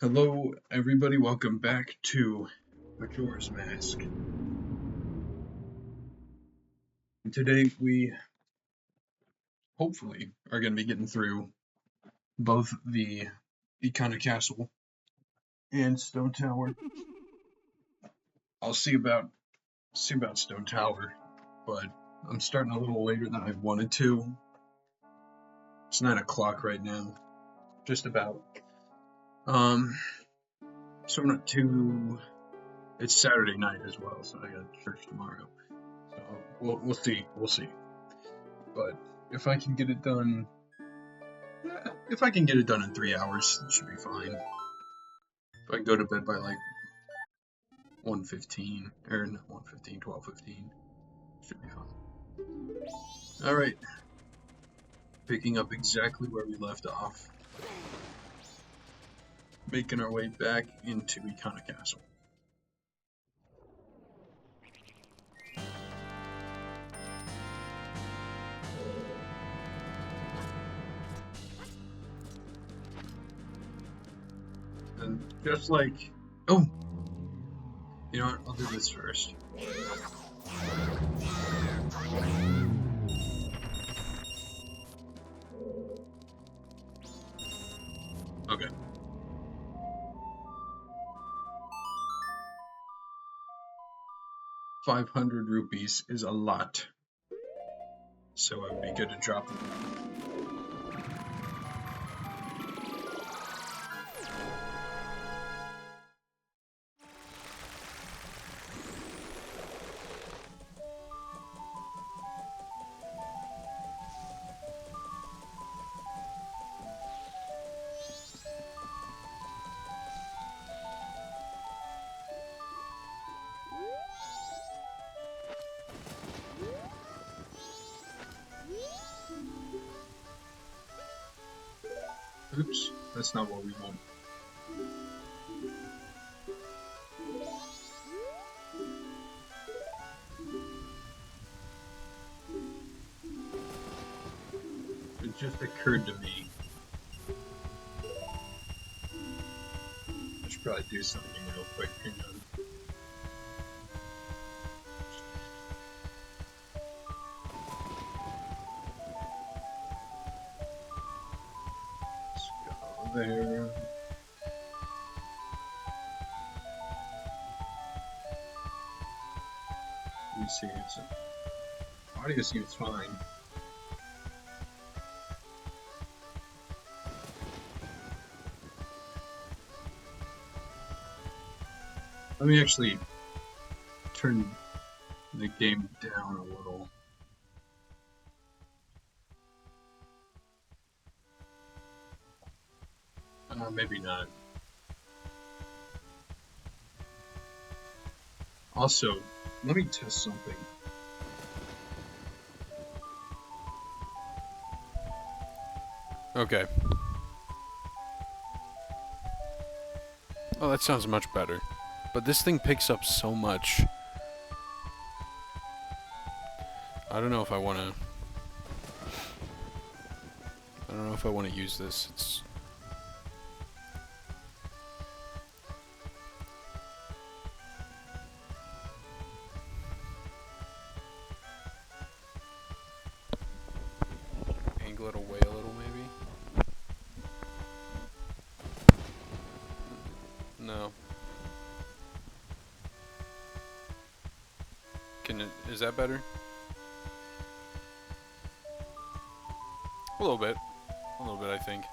Hello, everybody. Welcome back to Majora's Mask. And today we hopefully are going to be getting through both the Ikana Castle and Stone Tower. I'll see about Stone Tower, but I'm starting a little later than I wanted to. It's 9 o'clock right now, just about. So I'm not too. It's Saturday night as well, so I got church tomorrow. So we'll see. But if I can get it done, in 3 hours, it should be fine. If I can go to bed by like 1:15, or not 1:15, 12:15, should be fine. All right, picking up exactly where we left off, making our way back into Ikana Castle. And just like, oh, you know what, I'll do this first. Okay. ₹500 is a lot, so it would be good to drop them. Oops, that's not what we want. It just occurred to me. I should probably do something real quick. Hang on. Let's go there. Let me see. Audio seems fine. Let me actually turn the game down a little. Maybe not. Also, let me test something. Okay. Oh, that sounds much better. But this thing picks up so much. I don't know if I want to use this. It's angle it away a little, maybe. No. Is that better? A little bit, I think.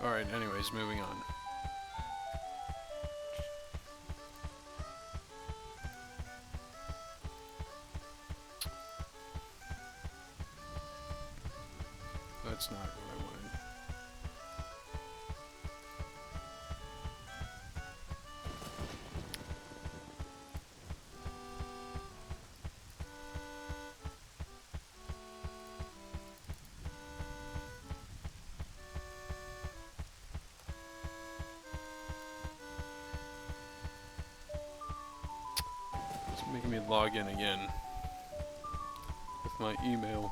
Alright, anyways, moving on. That's not what I wanted. It's making me log in again with my email.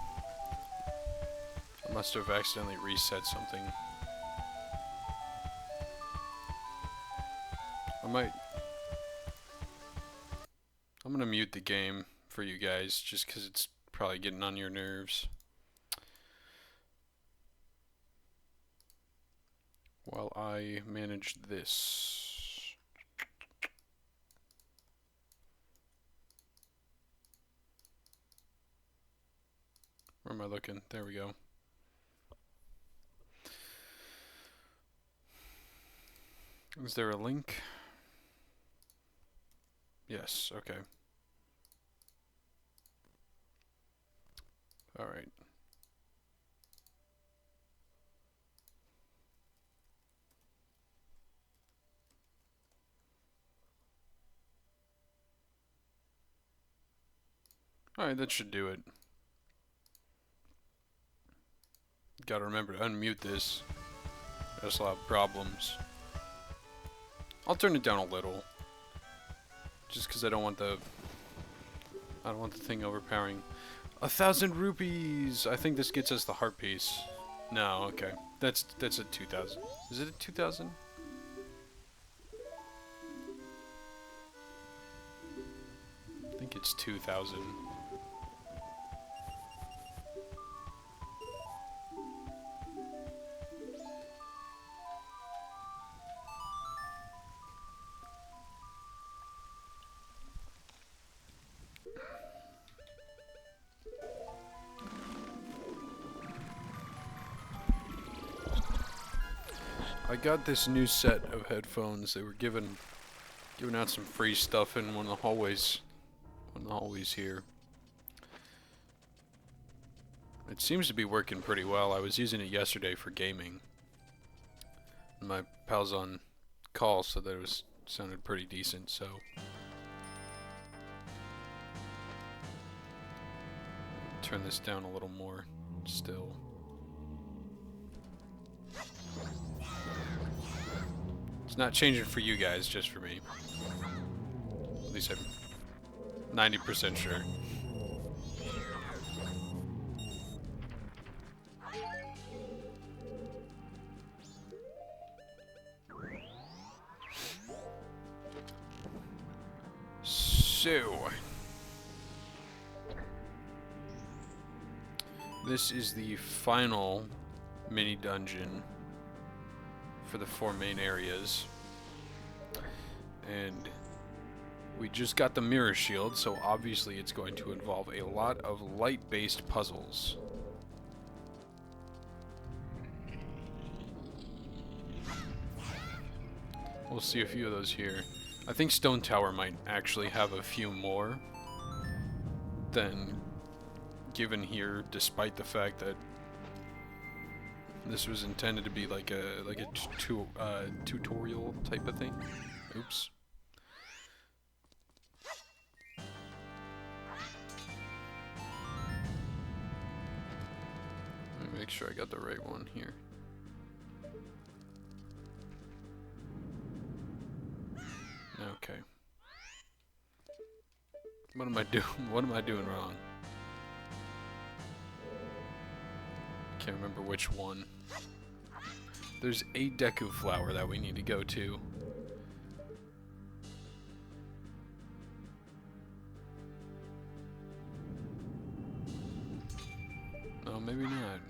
I must have accidentally reset something. I'm gonna mute the game for you guys just because it's probably getting on your nerves. While I manage this. Where am I looking? There we go. Is there a link? Yes, okay. Alright. Alright, that should do it. Gotta remember to unmute this. There's a lot of problems. I'll turn it down a little. Just because I don't want the thing overpowering. 1,000 rupees! I think this gets us the heart piece. No, okay. That's a 2,000. Is it a 2,000? I think it's 2,000. I got this new set of headphones. They were giving out some free stuff in one of the hallways here. It seems to be working pretty well. I was using it yesterday for gaming. My pal's on call, so that it sounded pretty decent, so turn this down a little more still. It's not changing for you guys, just for me. At least I'm 90% sure. So, this is the final mini dungeon for the 4 main areas, and we just got the mirror shield, so obviously it's going to involve a lot of light-based puzzles. We'll see a few of those here. I think Stone Tower might actually have a few more than given here, despite the fact that this was intended to be like a tutorial type of thing. Oops. Let me make sure I got the right one here. Okay. What am I doing? What am I doing wrong? Can't remember which one. There's a Deku flower that we need to go to. Oh, maybe not.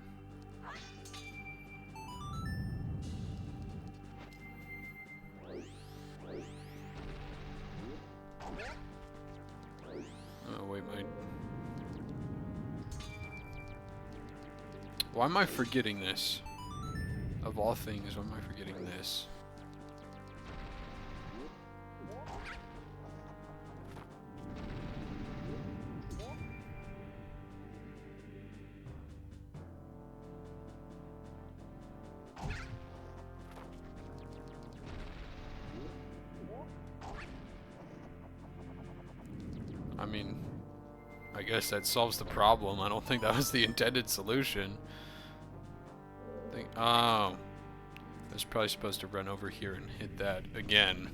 Oh, wait, why am I forgetting this? Of all things, why am I forgetting this? I mean, I guess that solves the problem. I don't think that was the intended solution. Oh, I was probably supposed to run over here and hit that again.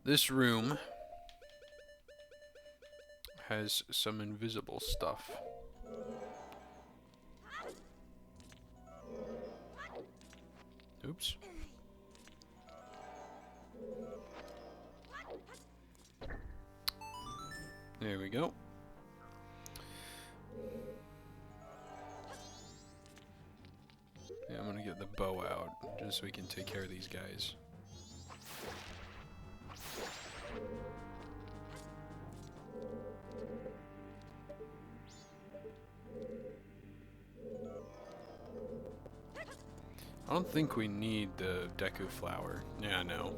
This room has some invisible stuff. Oops. There we go. Yeah, I'm gonna get the bow out, just so we can take care of these guys. I don't think we need the Deku flower. Yeah, no.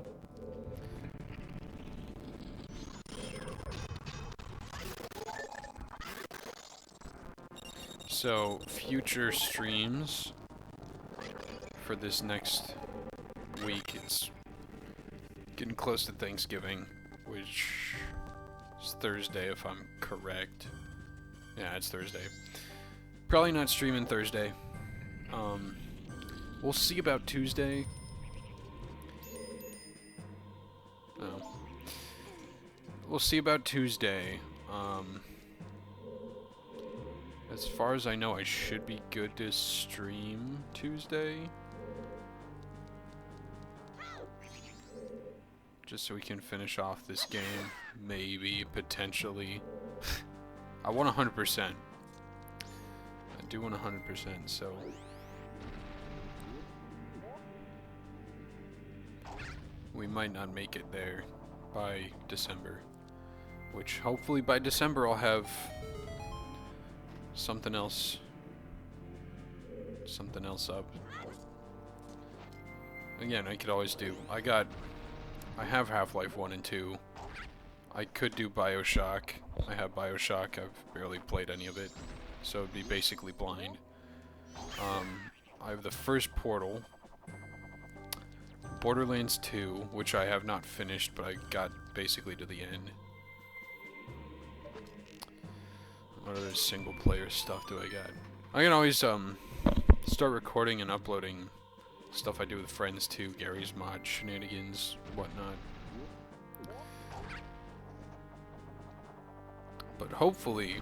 So, future streams for this next week, it's getting close to Thanksgiving, which is Thursday if I'm correct. Yeah, it's Thursday. Probably not streaming Thursday. We'll see about Tuesday. Oh. We'll see about Tuesday. As far as I know, I should be good to stream Tuesday. Just so we can finish off this game. Maybe, potentially. I want 100%. I do want 100%, so... we might not make it there by December. Which, hopefully by December I'll have... something else up. Again, I could always do... I have Half-Life 1 and 2. I could do BioShock. I have BioShock. I've barely played any of it. So it'd be basically blind. I have the first Portal. Borderlands 2, which I have not finished, but I got basically to the end. What other single player stuff do I got? I can always start recording and uploading stuff I do with friends too, Gary's mod shenanigans, whatnot. But hopefully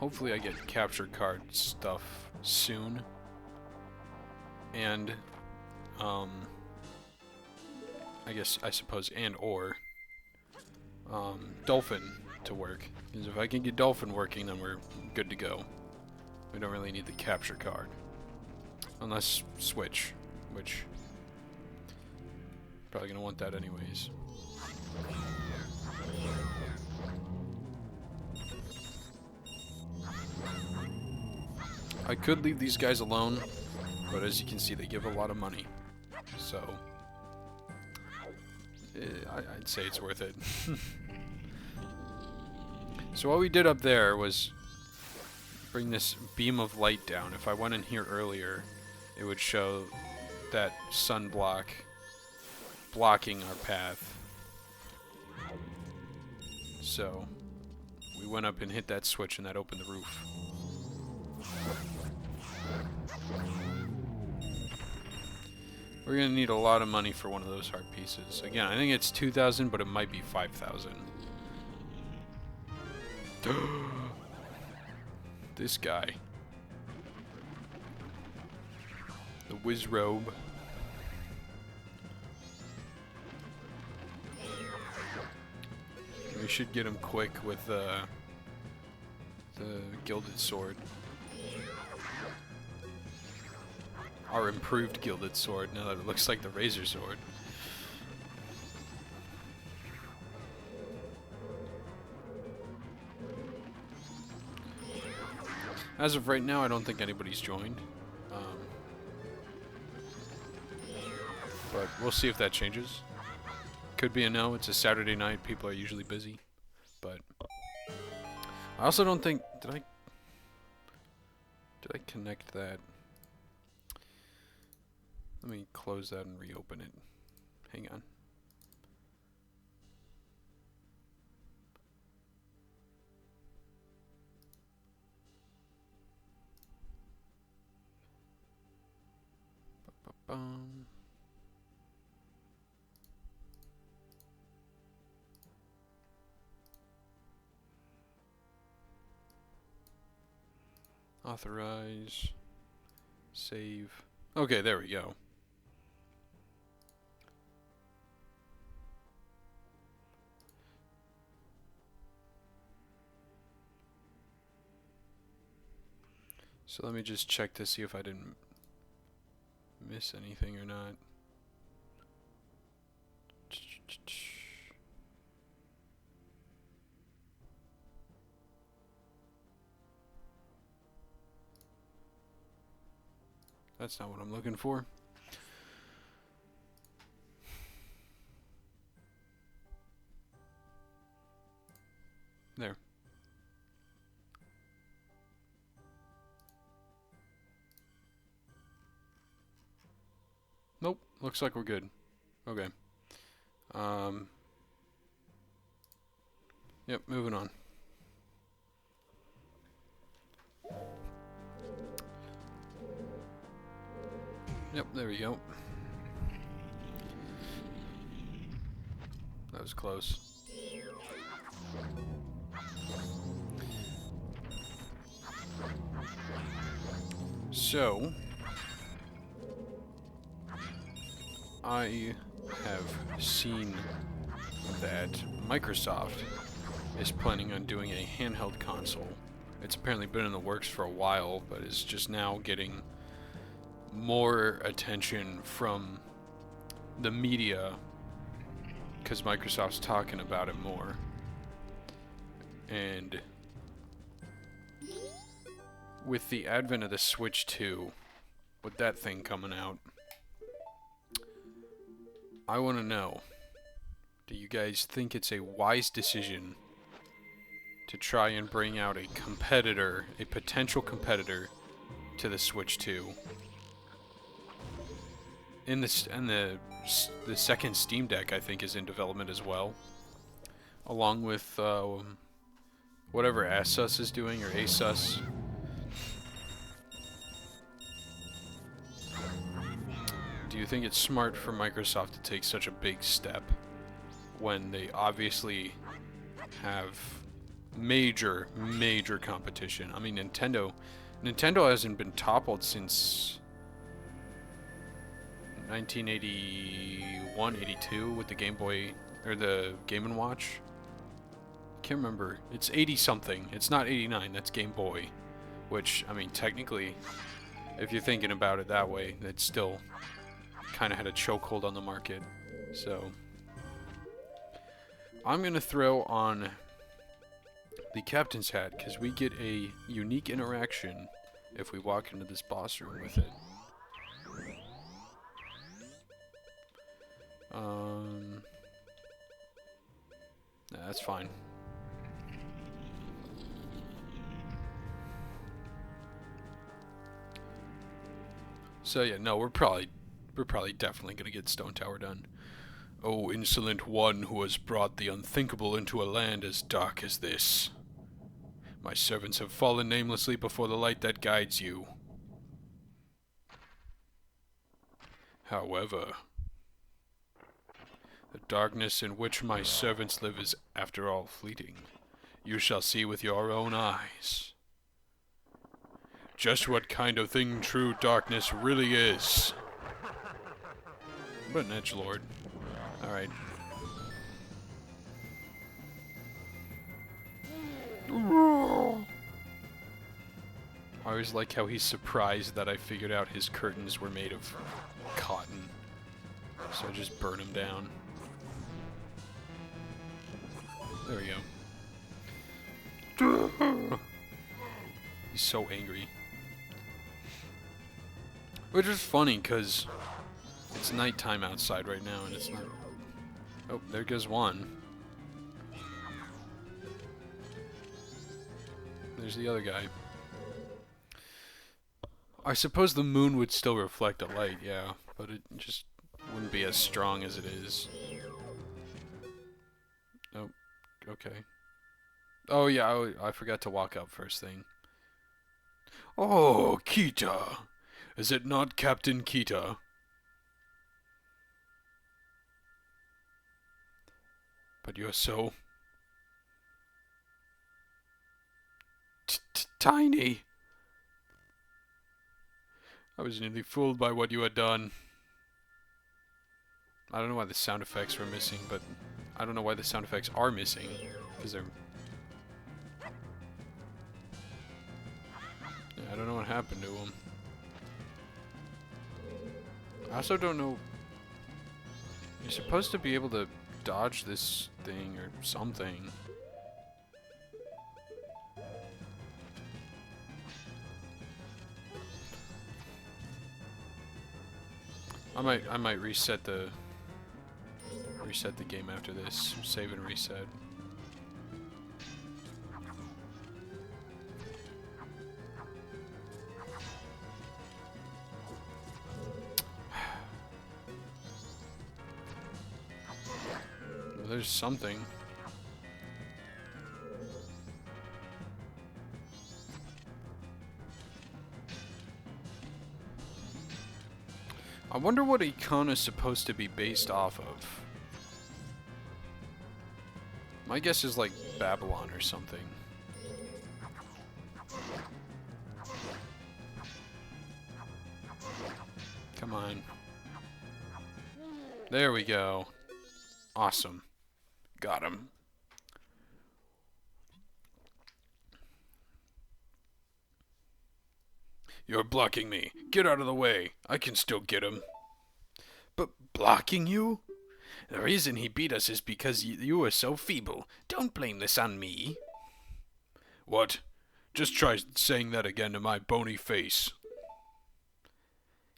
I get capture card stuff soon. And I suppose Dolphin to work. Because if I can get Dolphin working, then we're good to go. We don't really need the capture card. Unless Switch, which... probably gonna want that anyways. I could leave these guys alone, but as you can see, they give a lot of money. So... I'd say it's worth it. So what we did up there was bring this beam of light down. If I went in here earlier, it would show that sunblock blocking our path. So we went up and hit that switch and that opened the roof. We're gonna need a lot of money for one of those heart pieces. Again, I think it's 2,000, but it might be 5,000. This guy. The whiz robe. We should get him quick with the gilded sword. Our improved gilded sword, now that it looks like the razor sword. As of right now, I don't think anybody's joined. But we'll see if that changes. Could be a no. It's a Saturday night. People are usually busy. But I also don't think... Did I connect that? Let me close that and reopen it. Hang on. Ba-ba-bum. Authorize. Save. Okay, there we go. So let me just check to see if I didn't miss anything or not. That's not what I'm looking for. There. Nope. Looks like we're good. Okay. Yep, moving on. Yep, there we go. That was close. So, I have seen that Microsoft is planning on doing a handheld console. It's apparently been in the works for a while, but is just now getting more attention from the media because Microsoft's talking about it more. And with the advent of the Switch 2, with that thing coming out, I want to know, do you guys think it's a wise decision to try and bring out a competitor, a potential competitor to the Switch 2? And the second Steam Deck, I think, is in development as well, along with whatever Asus is doing, or Asus. Do you think it's smart for Microsoft to take such a big step when they obviously have major competition? I mean, Nintendo hasn't been toppled since 1981, 82 with the Game Boy, or the Game & Watch. Can't remember. It's 80 something. It's not 89. That's Game Boy. Which, I mean, technically, if you're thinking about it that way, it's still kind of had a chokehold on the market. So, I'm going to throw on the captain's hat, because we get a unique interaction if we walk into this boss room with it. Nah, that's fine. So yeah, no, we're probably definitely gonna get Stone Tower done. Oh, insolent one who has brought the unthinkable into a land as dark as this. My servants have fallen namelessly before the light that guides you. However, the darkness in which my servants live is, after all, fleeting. You shall see with your own eyes just what kind of thing true darkness really is. But an edgelord. Alright. I always like how he's surprised that I figured out his curtains were made of cotton. So I just burn him down. There we go. He's so angry. Which is funny, because it's nighttime outside right now, and it's not... Oh, there goes one. There's the other guy. I suppose the moon would still reflect a light, yeah, but it just wouldn't be as strong as it is. Oh, okay. Oh yeah, I forgot to walk up first thing. Oh, Kita! Is it not Captain Kita? But you're so... tiny. I was nearly fooled by what you had done. I don't know why the sound effects were missing, but I don't know why the sound effects are missing. Because they're... Yeah, I don't know what happened to them. I also don't know... You're supposed to be able to dodge this thing or something. I might reset the game after this. Save and reset. Well, there's something. I wonder what Ikana's supposed to be based off of. My guess is like Babylon or something. Come on. There we go. Awesome. Got him. You're blocking me. Get out of the way. I can still get him. But blocking you? The reason he beat us is because you were so feeble. Don't blame this on me. What? Just try saying that again to my bony face.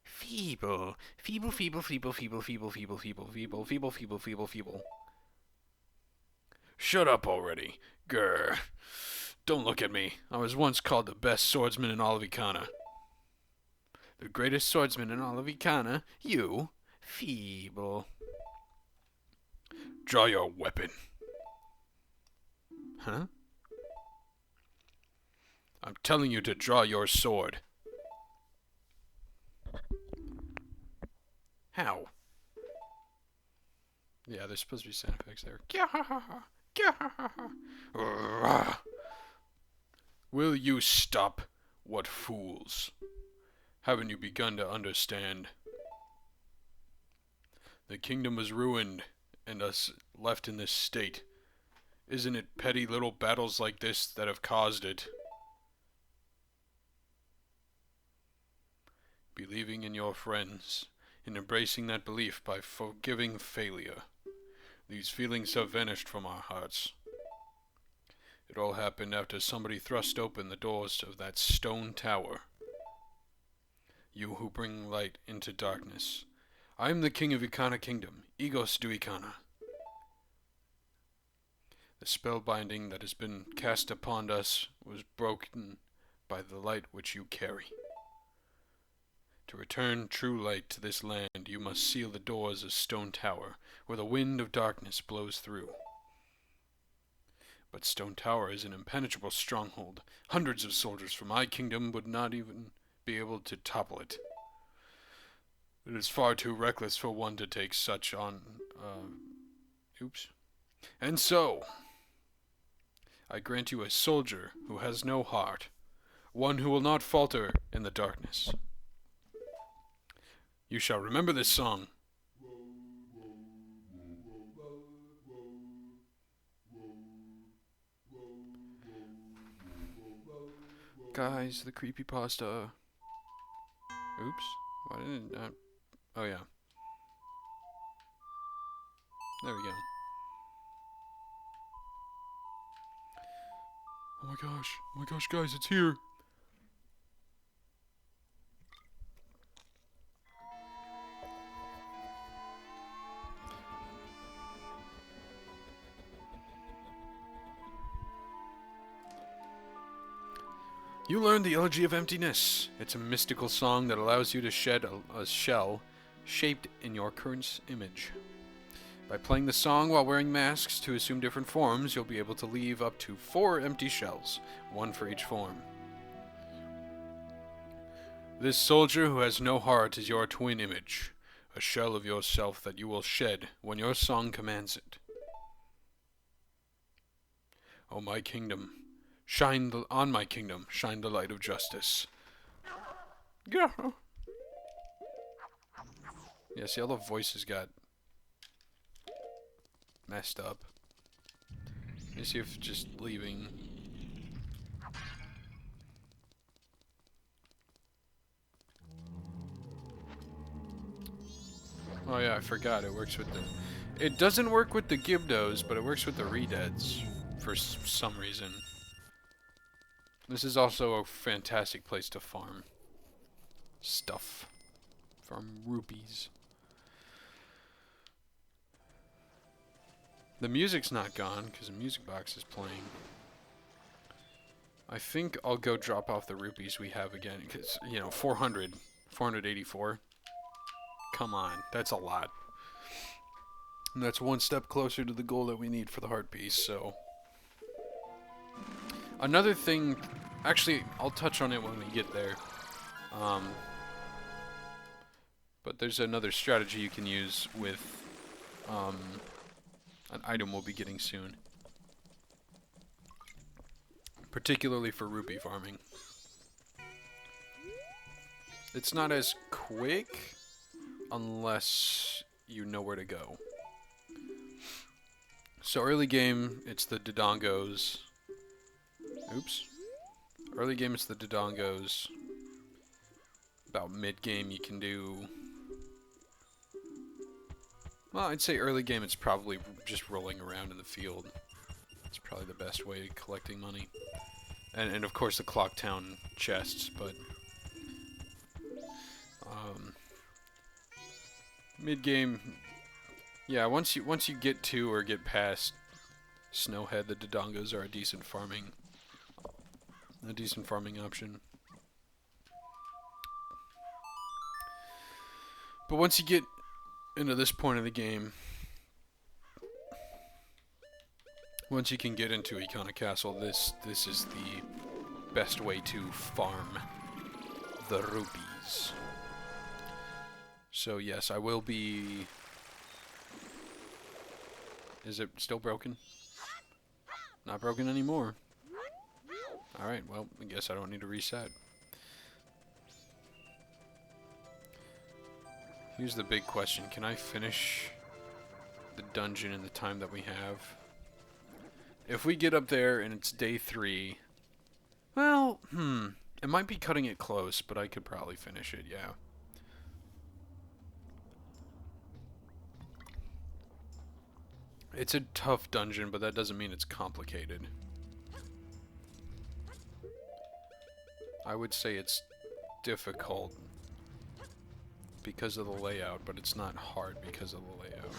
Feeble. Feeble, feeble, feeble, feeble, feeble, feeble, feeble, feeble, feeble, feeble, feeble, feeble. Shut up already. Grr. Don't look at me. I was once called the best swordsman in all of Ikana. The greatest swordsman in all of Ikana? You? Feeble. Draw your weapon. Huh? I'm telling you to draw your sword. How? Yeah, there's supposed to be sound effects there. Will you stop? What fools. Haven't you begun to understand? The kingdom was ruined, and us left in this state. Isn't it petty little battles like this that have caused it? Believing in your friends, and embracing that belief by forgiving failure. These feelings have vanished from our hearts. It all happened after somebody thrust open the doors of that stone tower. You who bring light into darkness. I am the king of Ikana Kingdom, Egos du Ikana. The spell binding that has been cast upon us was broken by the light which you carry. To return true light to this land, you must seal the doors of Stone Tower, where the wind of darkness blows through. But Stone Tower is an impenetrable stronghold. Hundreds of soldiers from my kingdom would not even be able to topple it. It is far too reckless for one to take such on, oops. And so, I grant you a soldier who has no heart, one who will not falter in the darkness. You shall remember this song. Guys, the creepypasta. Oops. Why didn't it... oh, yeah. There we go. Oh my gosh, guys, it's here. You learned the Elegy of Emptiness. It's a mystical song that allows you to shed a shell shaped in your current image. By playing the song while wearing masks to assume different forms, you'll be able to leave up to 4 empty shells, one for each form. This soldier who has no heart is your twin image, a shell of yourself that you will shed when your song commands it. O my kingdom, on my kingdom, shine the light of justice. Yeah. Yeah, see, all the voices got messed up. Let me see if just leaving... Oh yeah, I forgot. It works with the... It doesn't work with the Gibdos, but it works with the Redeads for some reason. This is also a fantastic place to farm stuff. Farm rupees. The music's not gone, because the music box is playing. I think I'll go drop off the rupees we have again, because, you know, 484. Come on, that's a lot. And that's one step closer to the goal that we need for the heart piece, so... Another thing... Actually, I'll touch on it when we get there. But there's another strategy you can use with an item we'll be getting soon. Particularly for rupee farming. It's not as quick unless you know where to go. So early game, it's the Dodongos. Oops. Early game, it's the Dodongos. About mid game, you can do... Well, I'd say early game, it's probably just rolling around in the field. It's probably the best way of collecting money. And of course the Clock Town chests, but... mid game... Yeah, once you get to or get past Snohead, the Dodongos are a decent farming option. But once you get into this point of the game, once you can get into Ikana Castle, this is the best way to farm the rupees. So yes, I will be... Is it still broken? Not broken anymore. Alright, well, I guess I don't need to reset. Here's the big question. Can I finish the dungeon in the time that we have? If we get up there and it's day 3... Well, it might be cutting it close, but I could probably finish it, yeah. It's a tough dungeon, but that doesn't mean it's complicated. I would say it's difficult because of the layout, but it's not hard because of the layout.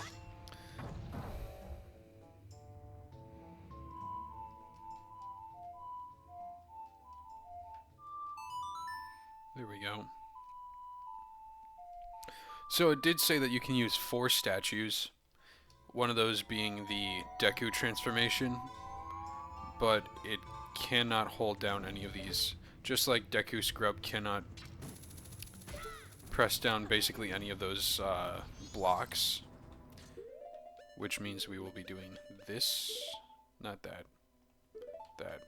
There we go. So it did say that you can use 4 statues, one of those being the Deku transformation, but it cannot hold down any of these. Just like Deku Scrub cannot press down basically any of those blocks, which means we will be doing this, not that, that.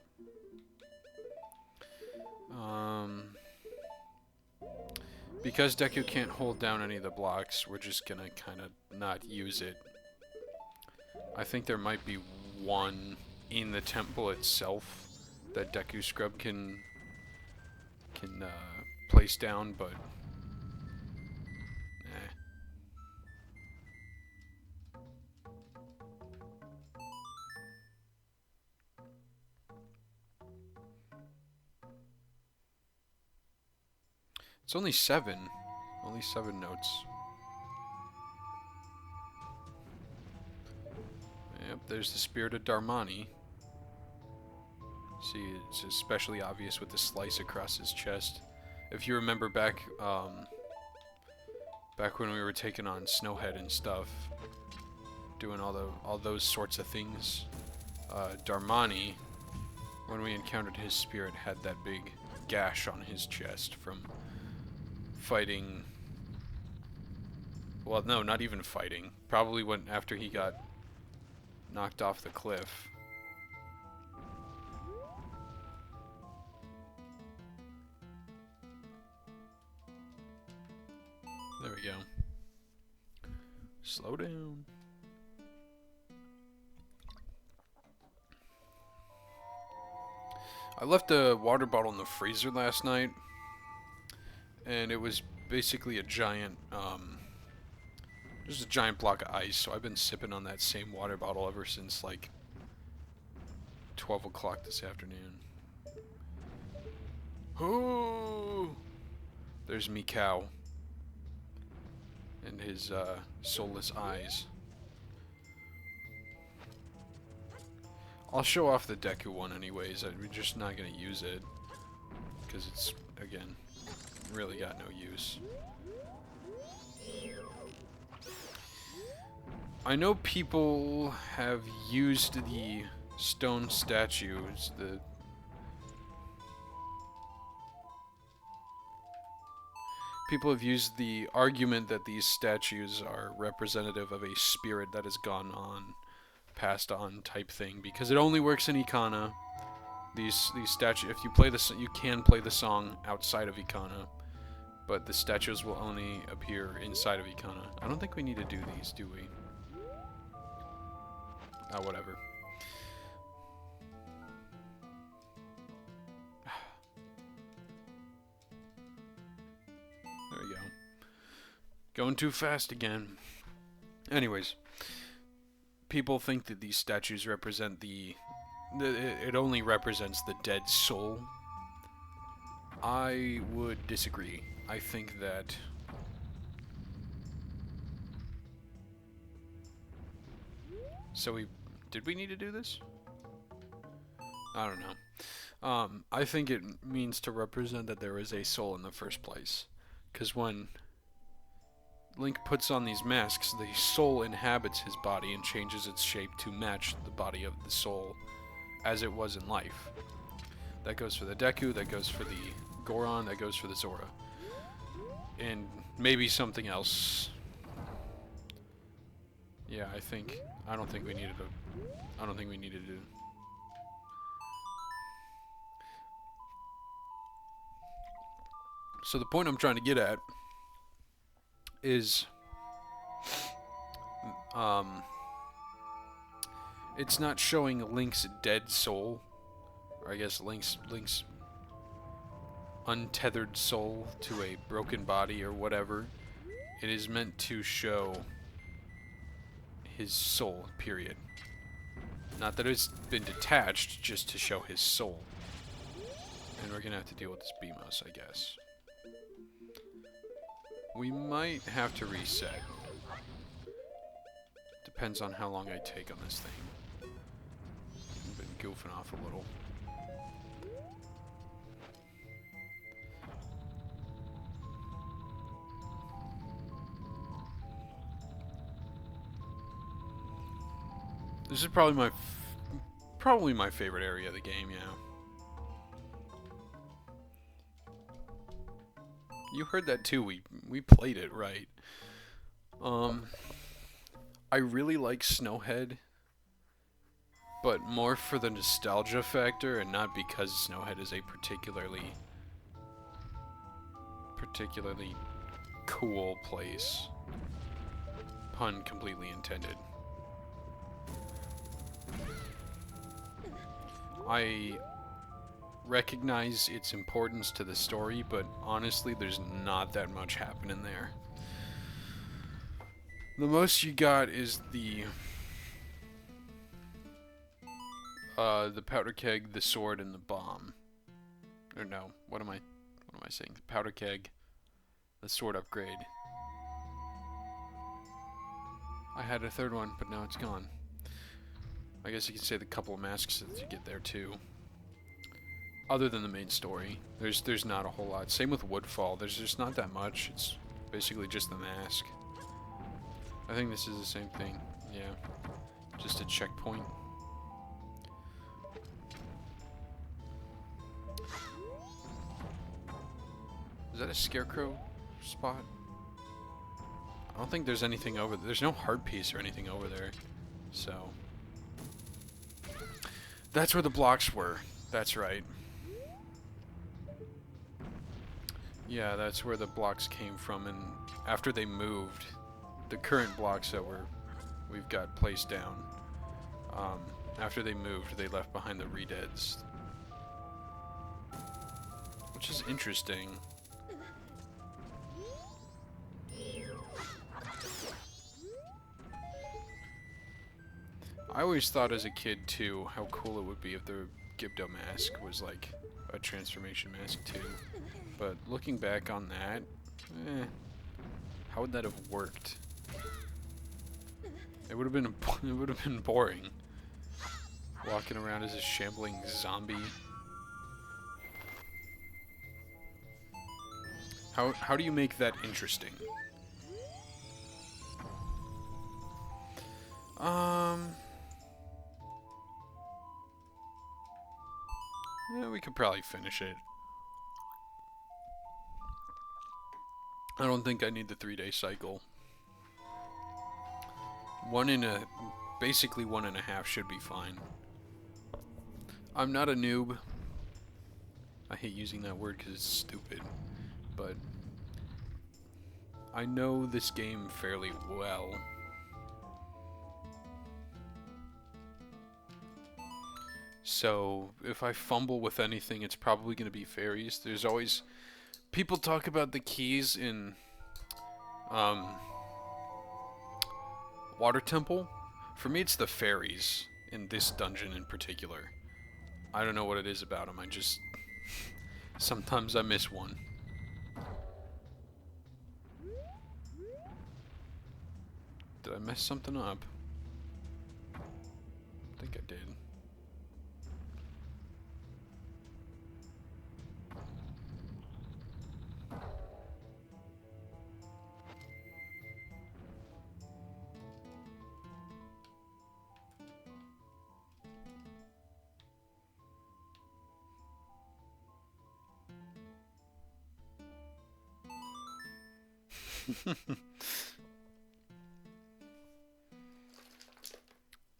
Because Deku can't hold down any of the blocks, we're just gonna kind of not use it. I think there might be one in the temple itself that Deku Scrub can place down, but it's only 7 notes. Yep, there's the Spirit of Darmani. See, it's especially obvious with the slice across his chest. If you remember back when we were taking on Snohead and stuff, doing all those sorts of things, Darmani, when we encountered his spirit, had that big gash on his chest from fighting. Well, no, not even fighting. Probably when after he got knocked off the cliff. There we go. Slow down. I left a water bottle in the freezer last night, and it was basically a giant, just a giant block of ice, so I've been sipping on that same water bottle ever since, like, 12 o'clock this afternoon. Ooh! There's me cow. And his, soulless eyes. I'll show off the Deku one anyways, we're just not gonna use it. Because it's, again, really got no use. I know people have used the stone statues, people have used the argument that these statues are representative of a spirit that has gone on, passed on type thing, because it only works in Ikana. These statues, if you play this, you can play the song outside of Ikana, but the statues will only appear inside of Ikana. I don't think we need to do these, do we? Oh, whatever. There we go. Going too fast again. Anyways, people think that these statues represent it only represents the dead soul. I would disagree. I think that did we need to do this? I don't know. I think it means to represent that there is a soul in the first place. Because when Link puts on these masks, the soul inhabits his body and changes its shape to match the body of the soul as it was in life. That goes for the Deku, that goes for the Goron, that goes for the Zora. And maybe something else. Yeah, I don't think we needed to. So the point I'm trying to get at is, it's not showing Link's dead soul, or I guess Link's untethered soul to a broken body or whatever. It is meant to show his soul, period. Not that it's been detached, just to show his soul. And we're gonna have to deal with this BMOS, I guess. We might have to reset. Depends on how long I take on this thing. I've been goofing off a little. This is probably my favorite area of the game, yeah. You heard that too. We played it, right? I really like Snohead, but more for the nostalgia factor and not because Snohead is a particularly cool place. Pun completely intended. I recognize its importance to the story, but honestly, there's not that much happening there. The most you got is the powder keg, the sword, and the bomb. Or no, what am I saying? The powder keg, the sword upgrade. I had a third one, but now it's gone. I guess you could say the couple of masks that you get there too. Other than the main story, there's not a whole lot. Same with Woodfall. There's just not that much. It's basically just the mask. I think this is the same thing. Yeah, just a checkpoint. Is that a scarecrow spot? I don't think there's anything over there. There's no heart piece or anything over there. So that's where the blocks were. That's right. Yeah, that's where the blocks came from, and after they moved, the current blocks that we've got placed down. After they moved, they left behind the redeads, which is interesting. I always thought as a kid too how cool it would be if the Gibdo mask was like a transformation mask too. But looking back on that, how would that have worked? It would have been boring. Walking around as a shambling zombie. How do you make that interesting? Yeah, we could probably finish it. I don't think I need the 3-day cycle. Basically 1.5 should be fine. I'm not a noob. I hate using that word because it's stupid, but I know this game fairly well. So if I fumble with anything, it's probably going to be fairies. There's always... People talk about the keys in Water Temple. For me, it's the fairies in this dungeon in particular. I don't know what it is about them. I just... Sometimes I miss one. Did I mess something up? I think I did.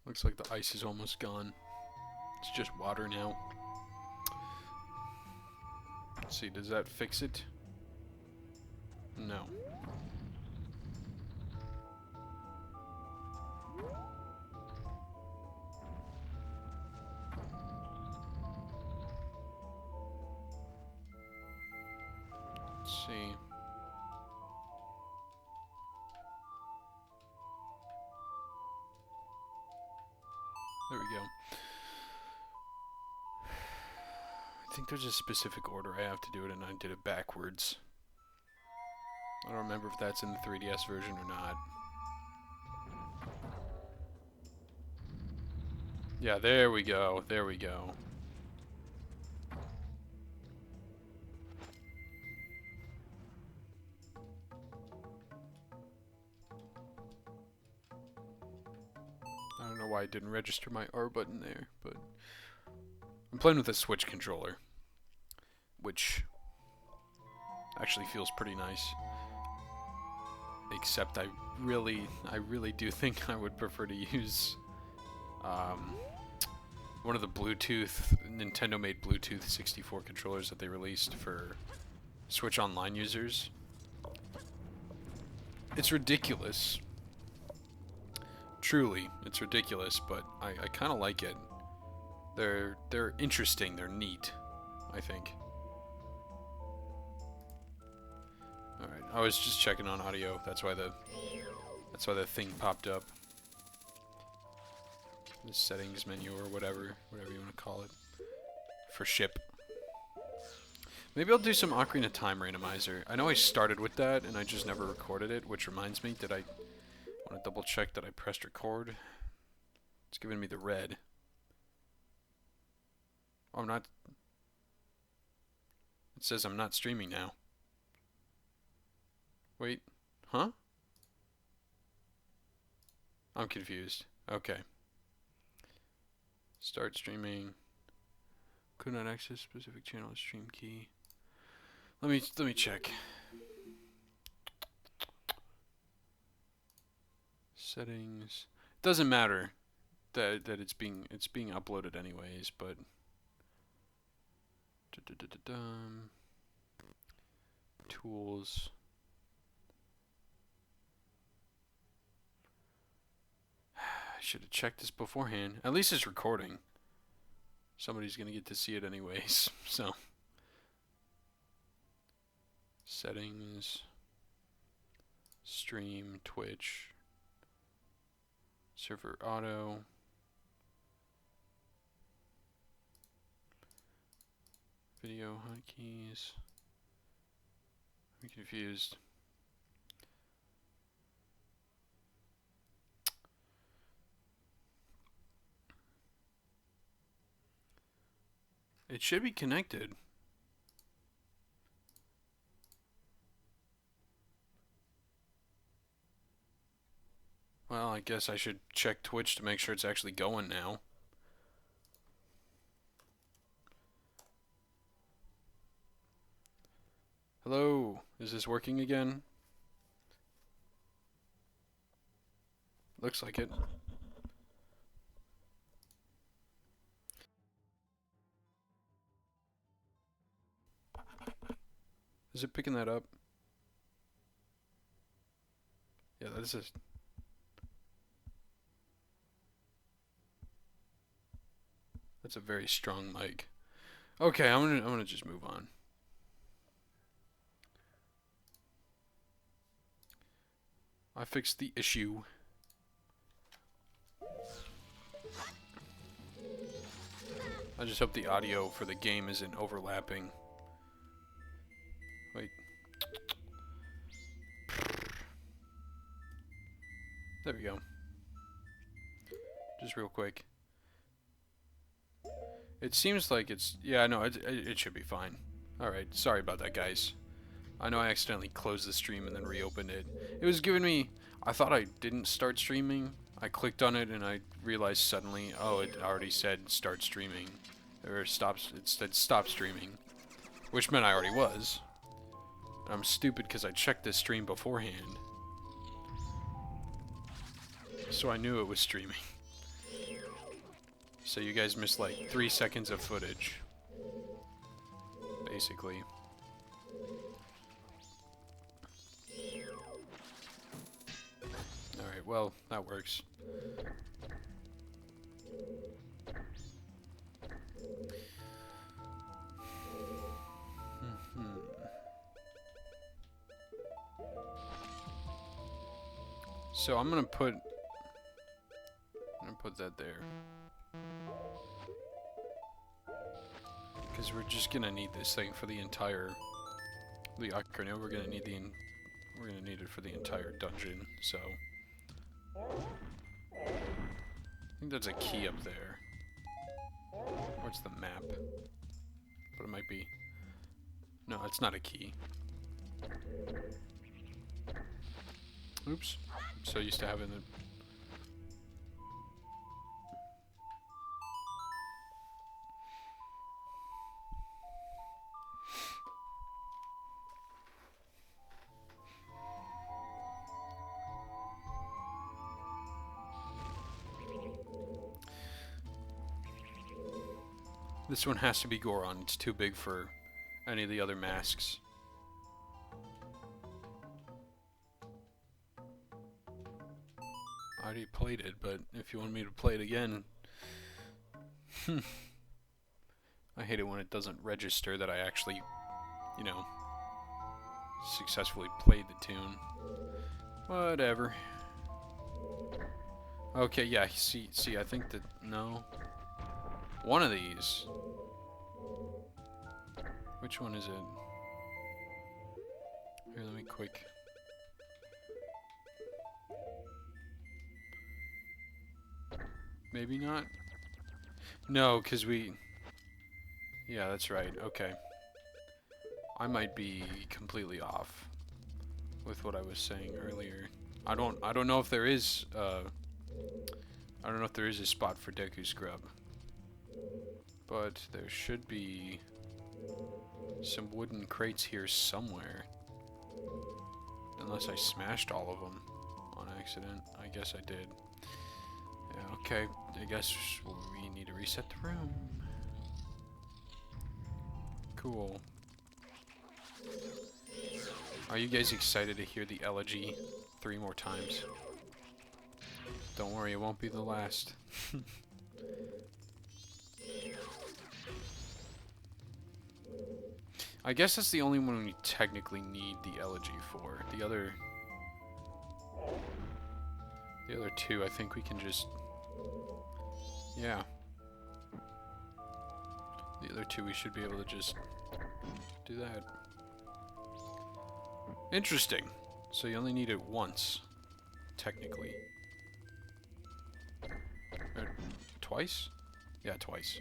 Looks like the ice is almost gone. It's just water now. Let's see, does that fix it? No. Let's see. There we go. I think there's a specific order I have to do it, and I did it backwards. I don't remember if that's in the 3DS version or not. Yeah, there we go. There we go. I don't know why I didn't register my R button there, but I'm playing with a Switch controller, which actually feels pretty nice. Except I really do think I would prefer to use one of the Nintendo-made Bluetooth 64 controllers that they released for Switch Online users. It's ridiculous. Truly, it's ridiculous, but I kind of like it. They're interesting. They're neat, I think. All right, I was just checking on audio. That's why the thing popped up. The settings menu or whatever you want to call it, for ship. Maybe I'll do some Ocarina of Time randomizer. I know I started with that and I just never recorded it, which reminds me, did I want to double check that I pressed record? It's giving me the red. Oh, I'm not. It says I'm not streaming now. Wait, huh? I'm confused. Okay. Start streaming. Could not access specific channel stream key. Let me check. Settings. Doesn't matter that it's being uploaded anyways, but tools. should have checked this beforehand. At least it's recording. Somebody's gonna get to see it anyways, so. Settings. Stream, Twitch. Server auto. Video hotkeys. I'm confused. It should be connected. Well, I guess I should check Twitch to make sure it's actually going now. Hello, is this working again? Looks like it. Is it picking that up? Yeah, that is a... That's a very strong mic. Okay, I'm gonna just move on. I fixed the issue. I just hope the audio for the game isn't overlapping. Wait. There we go. Just real quick. It seems like it's... Yeah, no, it should be fine. Alright, sorry about that, guys. I know I accidentally closed the stream and then reopened it. It was giving me... I thought I didn't start streaming. I clicked on it and I realized suddenly, oh, it already said start streaming. Or it said stop streaming. Which meant I already was. And I'm stupid because I checked this stream beforehand. So I knew it was streaming. So you guys missed like 3 seconds of footage. Basically. Alright, well, that works. So I'm gonna put that there. Because we're just gonna need this thing for the entire ocarina. We're gonna need it for the entire dungeon. So I think that's a key up there. Or it's the map. But it might be. No, it's not a key. Oops. I'm so used to having it. This one has to be Goron. It's too big for any of the other masks. I already played it, but if you want me to play it again... I hate it when it doesn't register that I actually, you know, successfully played the tune. Whatever. Okay, yeah, see, I think that... No. One of these. Which one is it? Here, let me quick. Maybe not? No, because we... Yeah, that's right. Okay. I might be completely off with what I was saying earlier. I don't know if there is I don't know if there is a spot for Deku Scrub. But there should be some wooden crates here somewhere. Unless I smashed all of them on accident. I guess I did. Yeah, okay. I guess we need to reset the room. Cool. Are you guys excited to hear the elegy 3 more times? Don't worry, it won't be the last. I guess that's the only one we technically need the elegy for. The other two, I think we can just... Yeah. The other two, we should be able to just do that. Interesting. So you only need it once, technically. Or twice? Yeah, twice.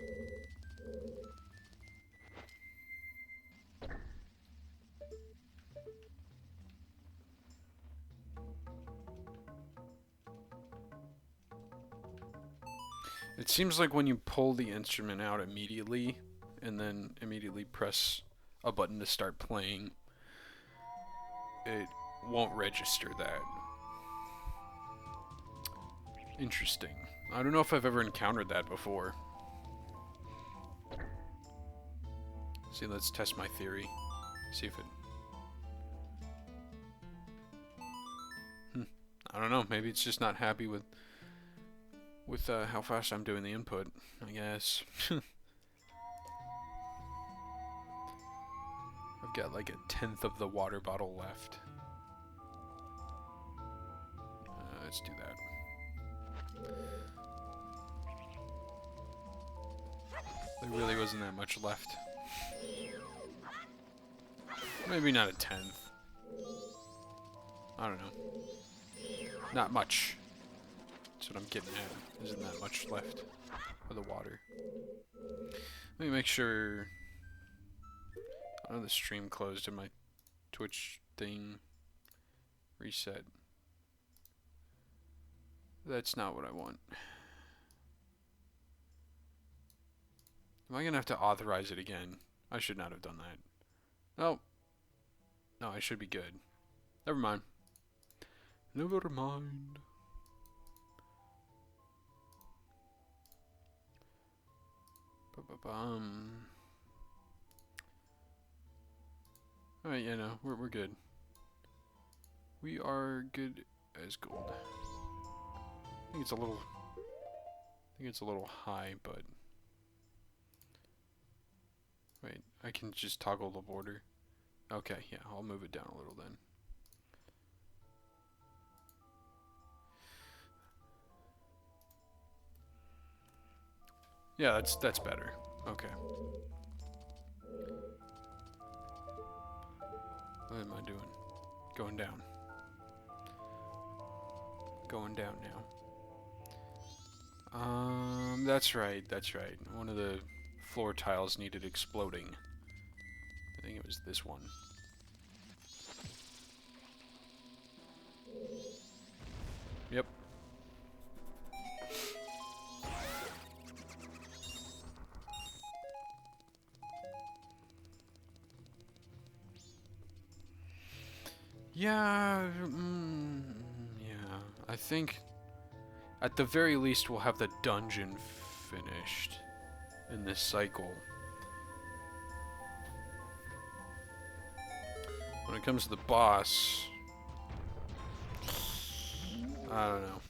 It seems like when you pull the instrument out immediately, and then immediately press a button to start playing, it won't register that. Interesting. I don't know if I've ever encountered that before. See, let's test my theory. See if it... I don't know, maybe it's just not happy with how fast I'm doing the input, I guess. I've got like 1/10 of the water bottle left. Let's do that. There really wasn't that much left. Maybe not 1/10. I don't know. Not much. That's what I'm getting at. Isn't that much left of the water. Let me make sure... I know the stream closed and my Twitch thing reset. That's not what I want. Am I gonna have to authorize it again? I should not have done that. Oh. No, I should be good. Never mind. Never mind. Alright, yeah, no, we're good. We are good as gold. I think it's a little high, but wait, I can just toggle the border. Okay, yeah, I'll move it down a little then. Yeah, that's better. Okay. What am I doing? Going down. Going down now. That's right, that's right. One of the floor tiles needed exploding. I think it was this one. Yep. Yeah, yeah. I think at the very least we'll have the dungeon finished in this cycle. When it comes to the boss, I don't know.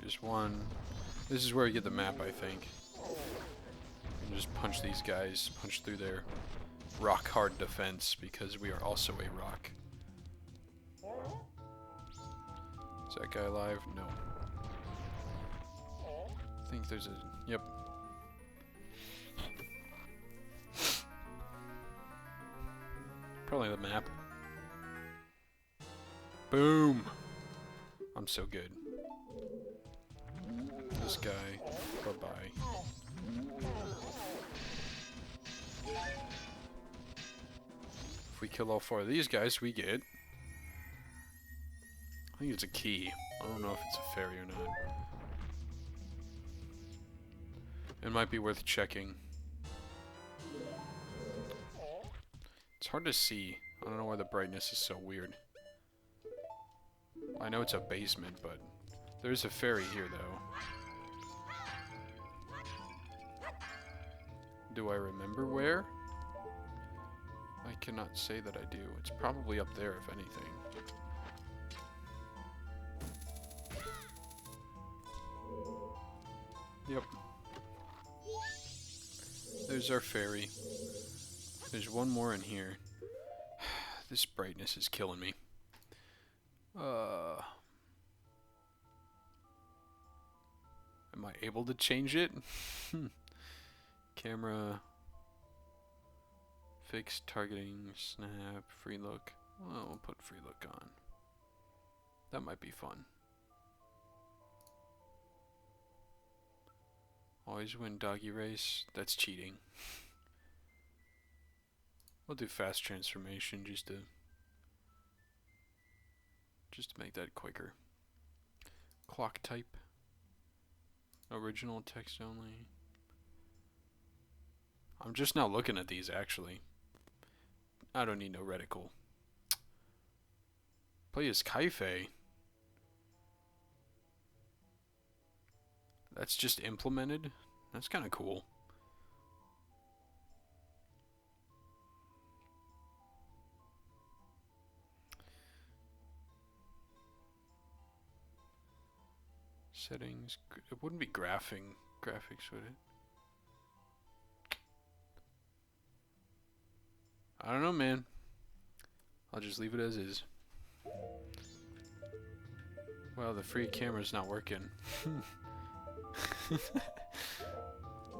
There's one. This is where you get the map, I think. You just punch these guys, punch through their rock hard defense, because we are also a rock. Is that guy alive? No. I think there's a... Yep. Probably the map. Boom! I'm so good. This guy. Bye-bye. If we kill all 4 of these guys, we get... I think it's a key. I don't know if it's a fairy or not. It might be worth checking. It's hard to see. I don't know why the brightness is so weird. I know it's a basement, but there's a fairy here, though. Do I remember where? I cannot say that I do. It's probably up there, if anything. Yep. There's our fairy. There's one more in here. This brightness is killing me. Am I able to change it? Camera. Fixed targeting, snap, free look. Well, we'll put free look on. That might be fun. Always win doggy race. That's cheating. We'll do fast transformation just to make that quicker. Clock type. Original text only. I'm just now looking at these actually. I don't need no reticle. Play as Kaife. That's just implemented. That's kind of cool. Settings. It wouldn't be graphics, would it? I don't know, man. I'll just leave it as is. Well, the free camera's not working.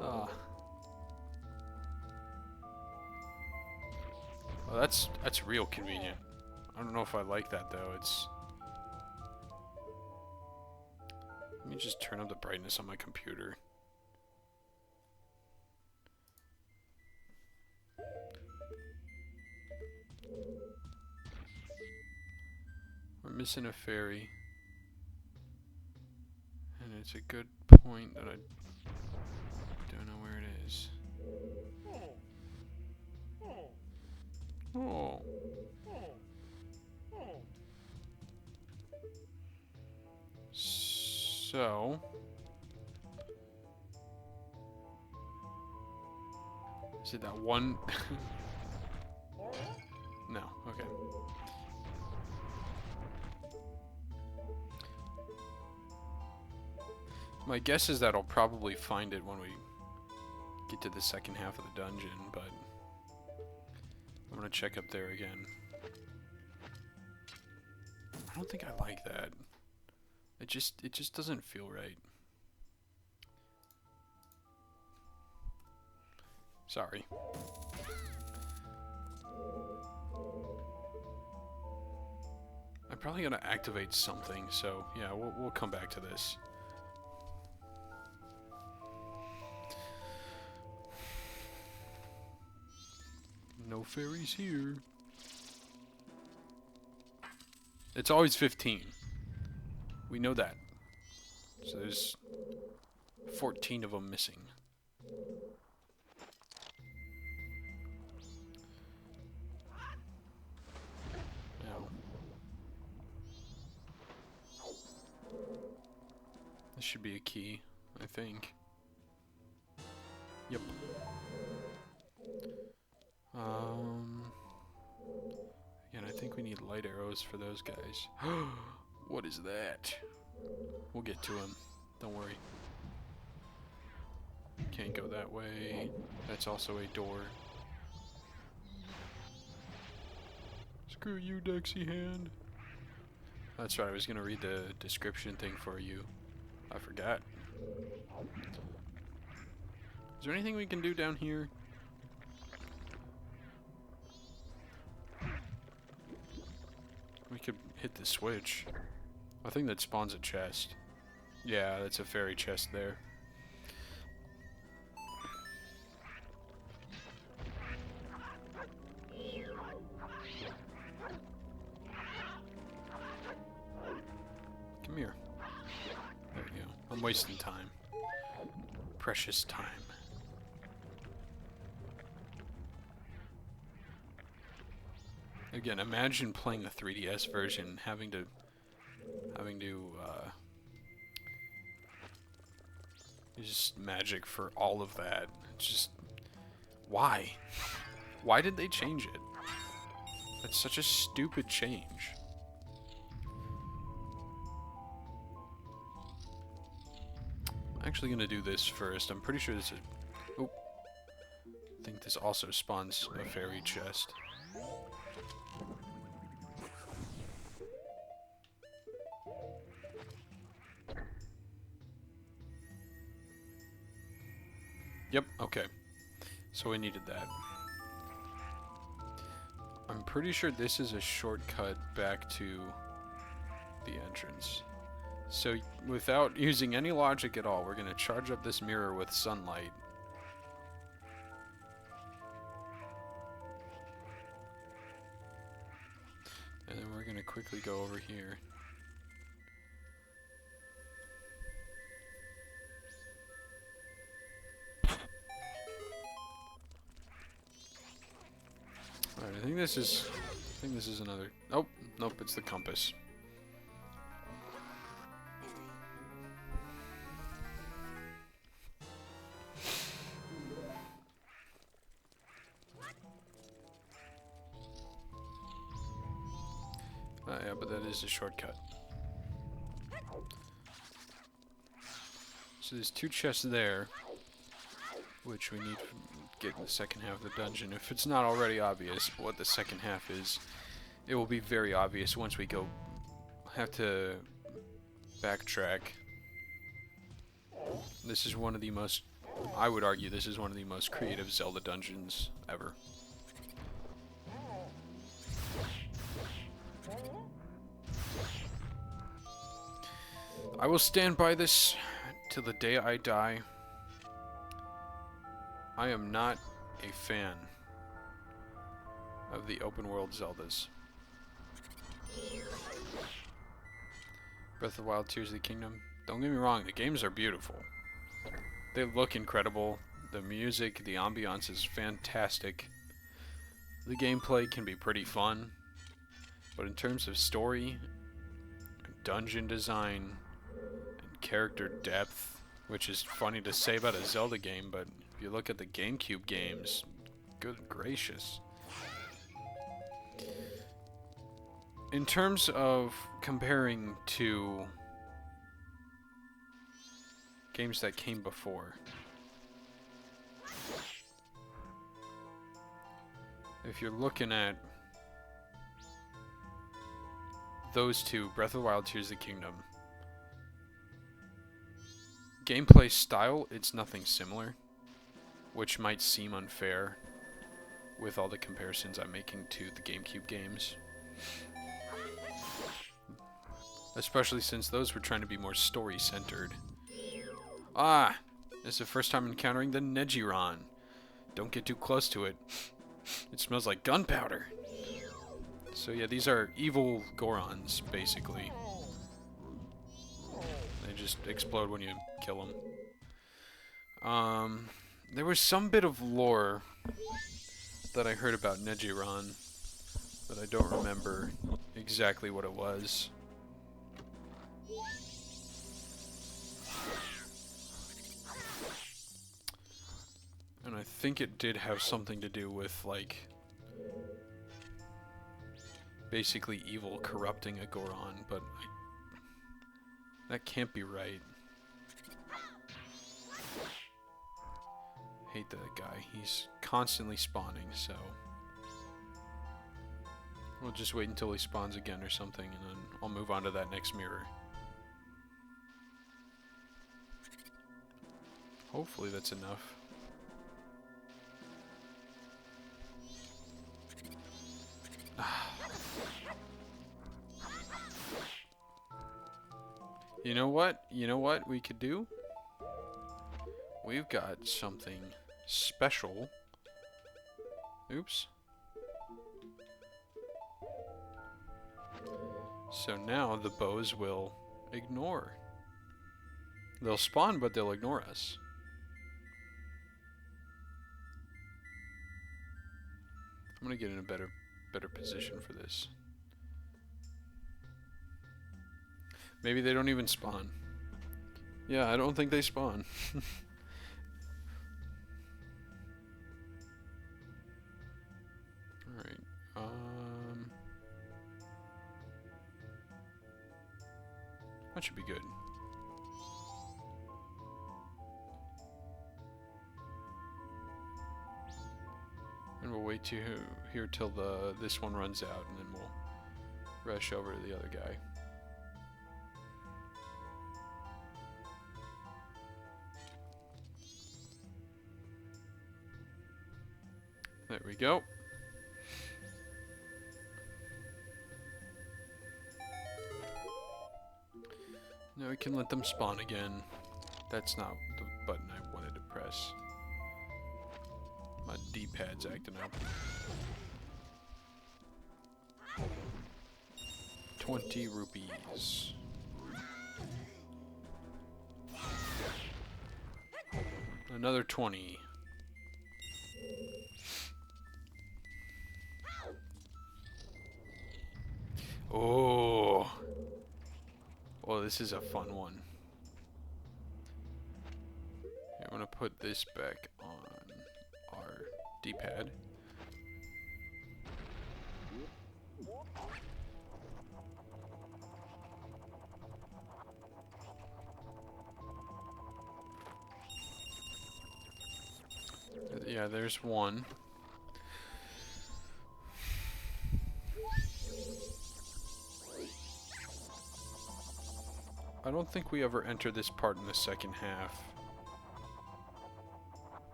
Oh. Well, that's real convenient. I don't know if I like that though. Let me just turn up the brightness on my computer. We're missing a fairy. And it's a good point that I don't know where it is. Oh. So. Is it that one? No, okay. My guess is that I'll probably find it when we get to the second half of the dungeon, but I'm gonna check up there again. I don't think I like that. It just doesn't feel right. Sorry. I'm probably gonna activate something, so yeah, we'll come back to this. No fairies here. It's always 15. We know that. So there's 14 of them missing. Now, this should be a key, I think. Yep. Again, I think we need light arrows for those guys. What is that? We'll get to him. Don't worry. Can't go that way. That's also a door. Screw you, Dexy Hand. That's right, I was gonna read the description thing for you. I forgot. Is there anything we can do down here? We could hit the switch. I think that spawns a chest. Yeah, that's a fairy chest there. Come here. There we go. I'm wasting time. Precious time. Again, imagine playing the 3DS version, having to use magic for all of that. It's just, why? Why did they change it? That's such a stupid change. actually gonna do this first. I'm pretty sure this is... Oh. I think this also spawns a fairy chest. Yep, okay. So we needed that. I'm pretty sure this is a shortcut back to the entrance. So without using any logic at all, we're going to charge up this mirror with sunlight. And then we're going to quickly go over here. Alright, I think this is another... Oh, nope, it's the compass. Yeah, but that is a shortcut. So there's 2 chests there, which we need to get in the second half of the dungeon. If it's not already obvious what the second half is, it will be very obvious once we have to backtrack. This is one of the most, I would argue, this is one of the most creative Zelda dungeons ever. I will stand by this till the day I die. I am not a fan of the open world Zeldas. Breath of the Wild, Tears of the Kingdom. Don't get me wrong, the games are beautiful. They look incredible. The music, the ambiance is fantastic. The gameplay can be pretty fun. But in terms of story, dungeon design, and character depth, which is funny to say about a Zelda game, but if you look at the GameCube games, good gracious. In terms of comparing to games that came before, if you're looking at those two, Breath of the Wild, Tears of the Kingdom, gameplay style, it's nothing similar, which might seem unfair with all the comparisons I'm making to the GameCube games. Especially since those were trying to be more story-centered. Ah! This is the first time encountering the Nejiron. Don't get too close to it. It smells like gunpowder. So yeah, these are evil Gorons, basically. They just explode when you kill them. There was some bit of lore that I heard about Nejiron, but I don't remember exactly what it was. And I think it did have something to do with, like, basically evil corrupting a Goron, but that can't be right. Hate that guy. He's constantly spawning, so we'll just wait until he spawns again or something, and then I'll move on to that next mirror. Hopefully that's enough. You know what? You know what we could do? We've got something special. Oops. So now the bows will ignore. They'll spawn, but they'll ignore us. I'm gonna get in a better position for this. Maybe they don't even spawn. Yeah, I don't think they spawn. Alright, that should be good. And we'll wait here till this one runs out, and then we'll rush over to the other guy. There we go. Now we can let them spawn again. That's not the button I wanted to press. My D-pad's acting up. 20 rupees. Another 20. Oh. Oh, this is a fun one. I'm gonna put this back on our D-pad. Yeah, there's one. I don't think we ever enter this part in the second half.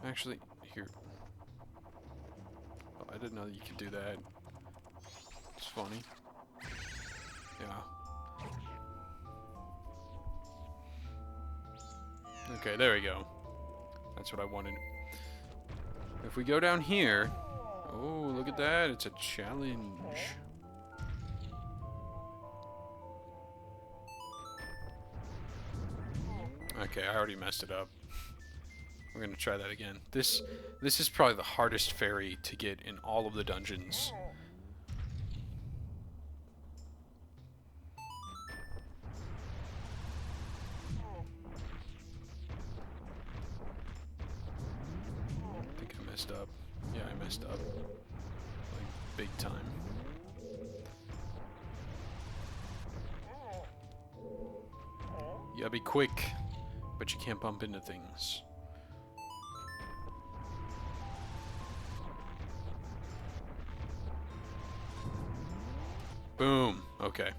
Actually, here. Oh, I didn't know that you could do that. It's funny. Yeah. Okay, there we go. That's what I wanted. If we go down here... Oh, look at that. It's a challenge. Okay, I already messed it up. We're gonna try that again. This is probably the hardest fairy to get in all of the dungeons. I think I messed up. Yeah, I messed up. Like, big time. You gotta be quick, but you can't bump into things. Boom. Okay.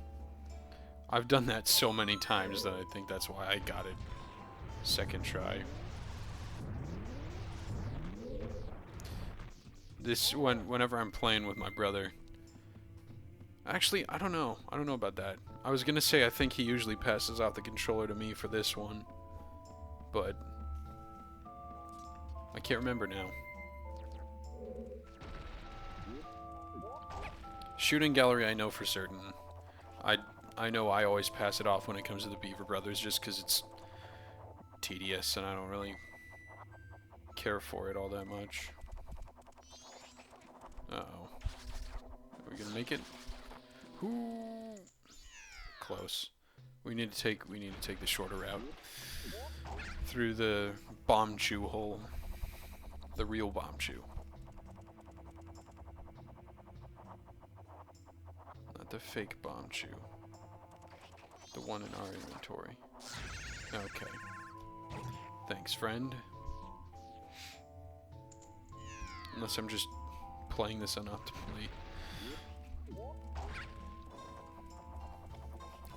I've done that so many times that I think that's why I got it. Second try. Whenever I'm playing with my brother. Actually, I don't know. I don't know about that. I was gonna say I think he usually passes out the controller to me for this one. But I can't remember now. Shooting gallery I know for certain. I know I always pass it off when it comes to the Beaver Brothers just because it's tedious and I don't really care for it all that much. Uh-oh. Are we gonna make it? Ooh. Close. We need to take the shorter route. Through the bomb chew hole. The real bomb chew. The fake bomb chew. The one in our inventory. Okay. Thanks, friend. Unless I'm just playing this unoptimally.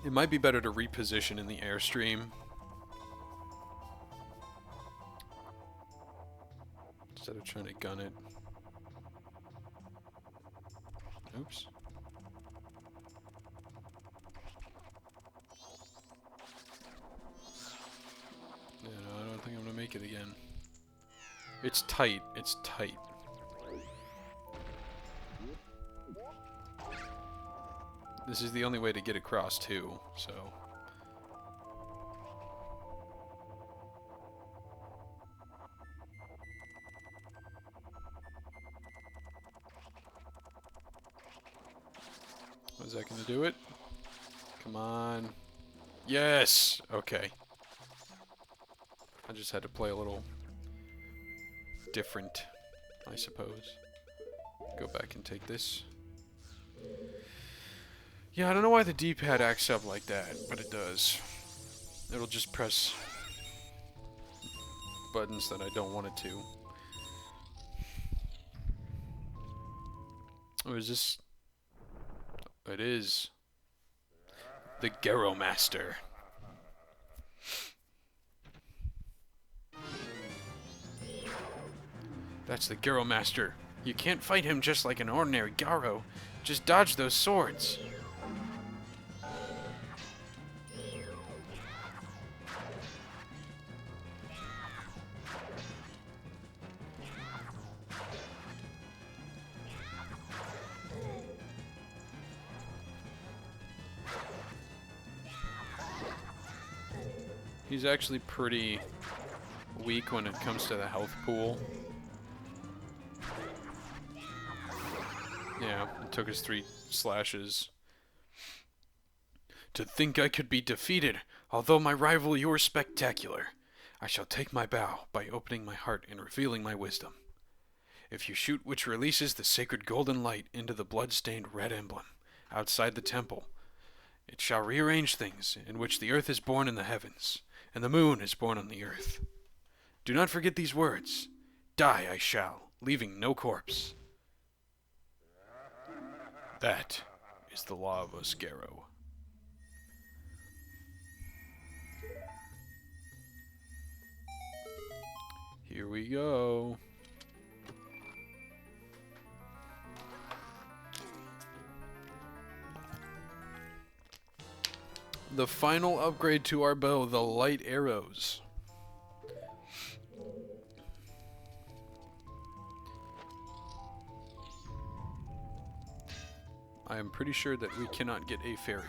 It might be better to reposition in the airstream. Instead of trying to gun it. Oops. I think I'm gonna make it again. It's tight. It's tight. This is the only way to get across too, so. Was that gonna do it? Come on. Yes! Okay. I just had to play a little different, I suppose. Go back and take this. Yeah, I don't know why the D-pad acts up like that, but it does. It'll just press buttons that I don't want it to. Oh, is this... It is. The Garo Master. That's the Garo Master. You can't fight him just like an ordinary Garo. Just dodge those swords. He's actually pretty weak when it comes to the health pool. Yeah, it took us 3 slashes. To think I could be defeated, although my rival you are spectacular. I shall take my bow by opening my heart and revealing my wisdom. If you shoot which releases the sacred golden light into the blood-stained red emblem outside the temple, it shall rearrange things in which the earth is born in the heavens, and the moon is born on the earth. Do not forget these words. Die I shall, leaving no corpse. That is the law of Osgaro. Here we go. The final upgrade to our bow, the light arrows. I am pretty sure that we cannot get a fairy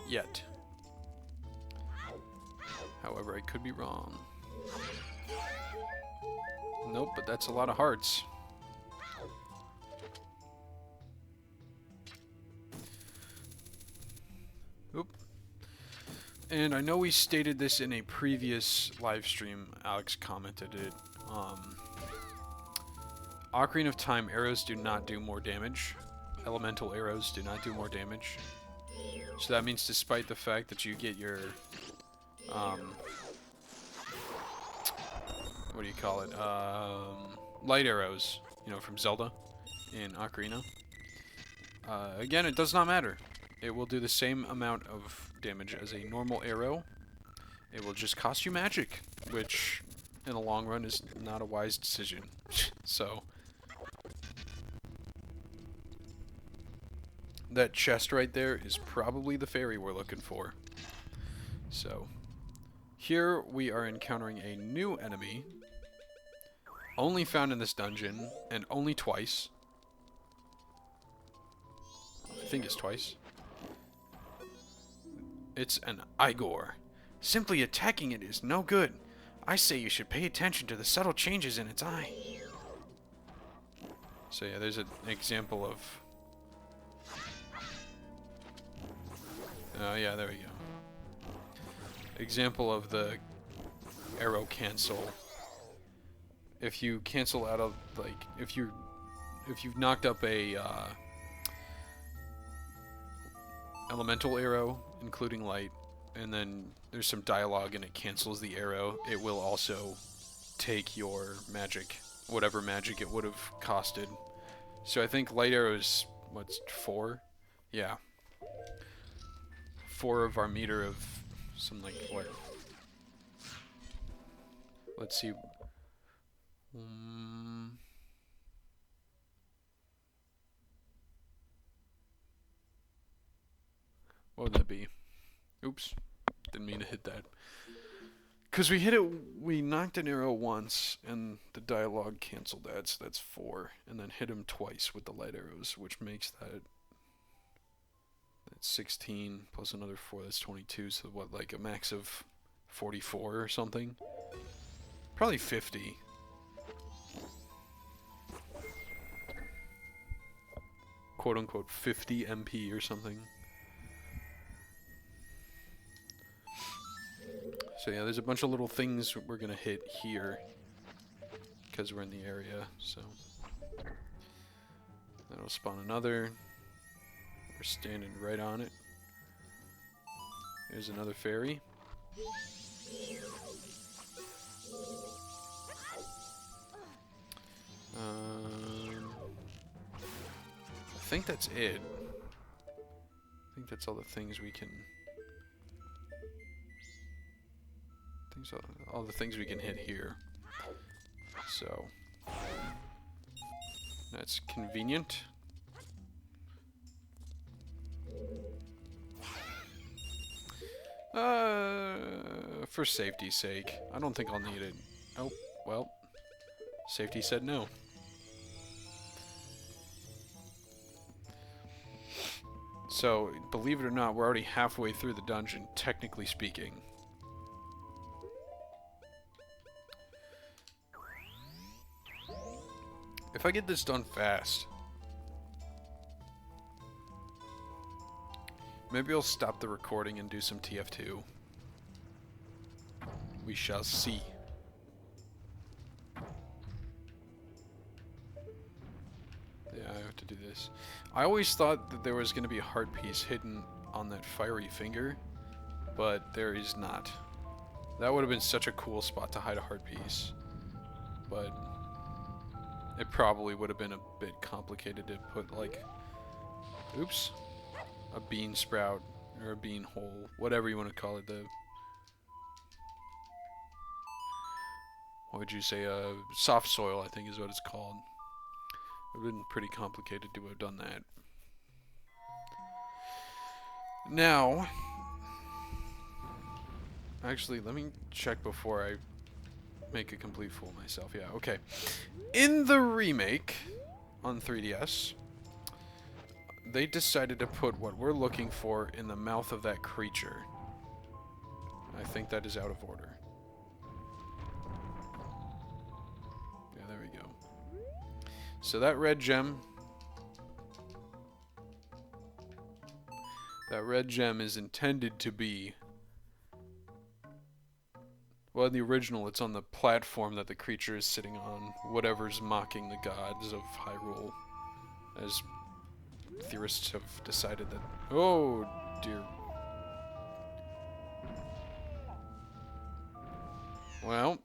yet. However, I could be wrong. Nope, but that's a lot of hearts. Oop. And I know we stated this in a previous live stream. Alex commented it. Ocarina of Time arrows do not do more damage. Elemental arrows do not do more damage. So that means despite the fact that you get your... what do you call it? Light arrows, you know, from Zelda in Ocarina. Again, it does not matter. It will do the same amount of damage as a normal arrow. It will just cost you magic, which in the long run is not a wise decision. So that chest right there is probably the fairy we're looking for. So here we are encountering a new enemy, only found in this dungeon, and only twice. I think it's twice. It's an Igor. Simply attacking it is no good. I say you should pay attention to the subtle changes in its eye. So yeah, there's an example of... Oh yeah, there we go. Example of the arrow cancel. If you cancel out of, like, if you've knocked up a elemental arrow, including light, and then there's some dialogue and it cancels the arrow, it will also take your magic, whatever magic it would have costed. So I think light arrow is, what's 4? Yeah. 4 of our meter of some, like, what? Let's see. What would that be? Oops. Didn't mean to hit that. Because we hit it, we knocked an arrow once, and the dialogue canceled that, so that's 4. And then hit him twice with the light arrows, which makes that... That's 16, plus another 4, that's 22, so what, like a max of 44 or something? Probably 50. Quote-unquote 50 MP or something. So yeah, there's a bunch of little things we're gonna hit here because we're in the area, so that'll spawn another. We're standing right on it. There's another fairy. I think that's it. I think that's all the things we can... all the things we can hit here. So... that's convenient. For safety's sake. I don't think I'll need it. Oh, well. Safety said no. So, believe it or not, we're already halfway through the dungeon, technically speaking. If I get this done fast, maybe I'll stop the recording and do some TF2. We shall see. Yeah, I have to do this. I always thought that there was going to be a heart piece hidden on that fiery finger, but there is not. That would have been such a cool spot to hide a heart piece, but it probably would have been a bit complicated to put, like, oops, a bean sprout or a bean hole, whatever you want to call it. What would you say? Soft soil, I think is what it's called. It would have been pretty complicated to have done that. Now, actually, let me check before I make a complete fool of myself. Yeah, okay. In the remake on 3DS, they decided to put what we're looking for in the mouth of that creature. I think that is out of order. Yeah, there we go. So that red gem... that red gem is intended to be... well, in the original, it's on the platform that the creature is sitting on. Whatever's mocking the gods of Hyrule. As theorists have decided that... oh, dear. Well...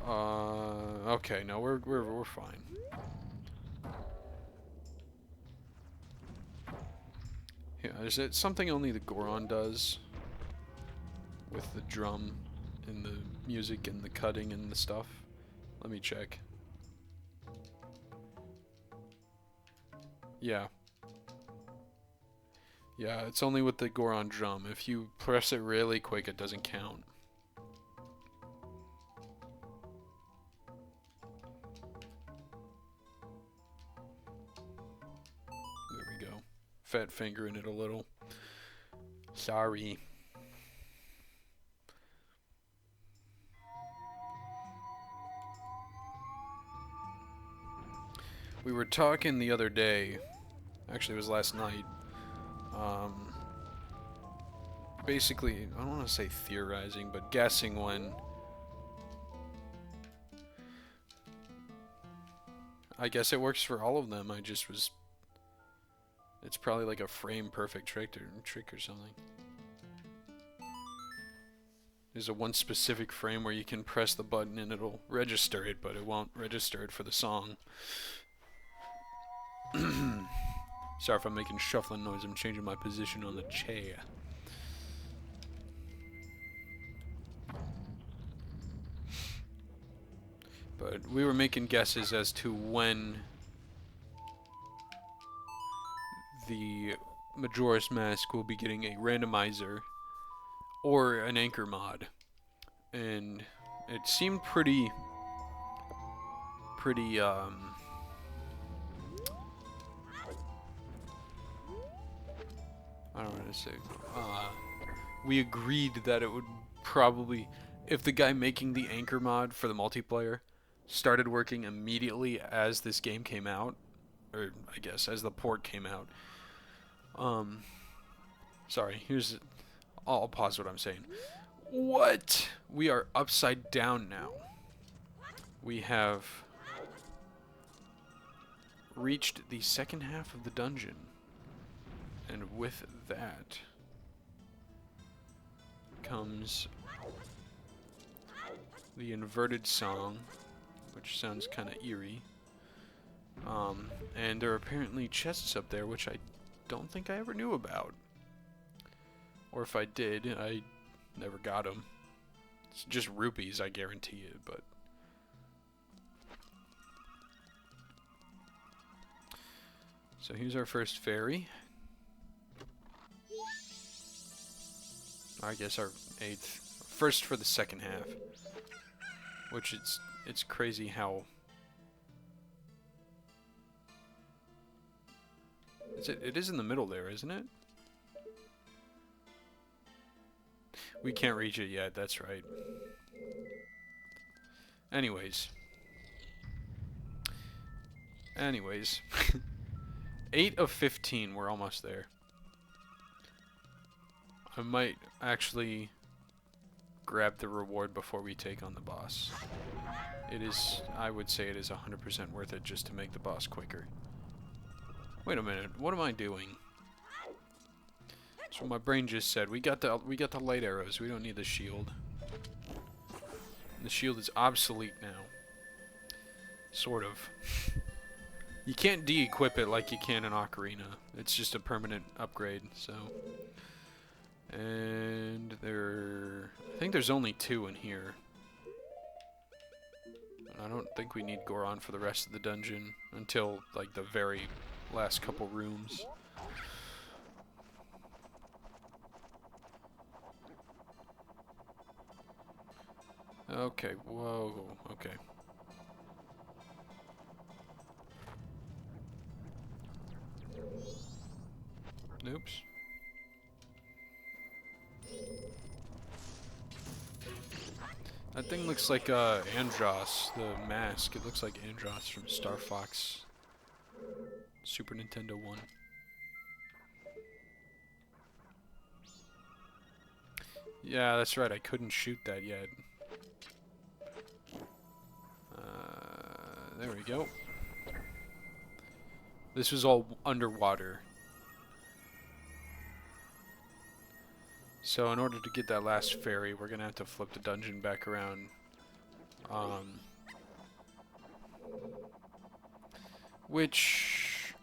okay, no, we're fine. Yeah, is it something only the Goron does? With the drum and the music and the cutting and the stuff? Let me check. Yeah. Yeah, it's only with the Goron drum. If you press it really quick, it doesn't count. There we go. Fat finger in it a little. Sorry. We were talking the other day, actually it was last night, basically, I don't want to say theorizing, but guessing when, I guess it works for all of them. I just was, it's probably like a frame perfect trick or something. There's a one specific frame where you can press the button and it'll register it, but it won't register it for the song. Sorry if I'm making shuffling noise, I'm changing my position on the chair. But we were making guesses as to when the Majora's Mask will be getting a randomizer or an anchor mod. And it seemed pretty I don't know how to say. We agreed that it would probably, if the guy making the anchor mod for the multiplayer started working immediately as this game came out, or I guess as the port came out. Sorry, I'll pause what I'm saying. What? We are upside down now. We have reached the second half of the dungeon. And with that comes the inverted song, which sounds kind of eerie. And there are apparently chests up there, which I don't think I ever knew about. Or if I did, I never got them. It's just rupees, I guarantee it, but... So here's our first fairy. I guess our 8th. First for the second half. Which it's crazy how... It is in the middle there, isn't it? We can't reach it yet, that's right. Anyways. 8 of 15, we're almost there. I might actually grab the reward before we take on the boss. It is, I would say it is 100% worth it just to make the boss quicker. Wait a minute, what am I doing? So my brain just said, we got the light arrows, we don't need the shield. And the shield is obsolete now. Sort of. You can't de-equip it like you can in Ocarina. It's just a permanent upgrade, so... And I think there's only 2 in here. I don't think we need Goron for the rest of the dungeon until, like, the very last couple rooms. Okay, whoa, okay. Oops. That thing looks like Andros, the mask. It looks like Andros from Star Fox. Super Nintendo 1. Yeah, that's right. I couldn't shoot that yet. There we go. This was all underwater. So in order to get that last fairy, we're gonna have to flip the dungeon back around. Which,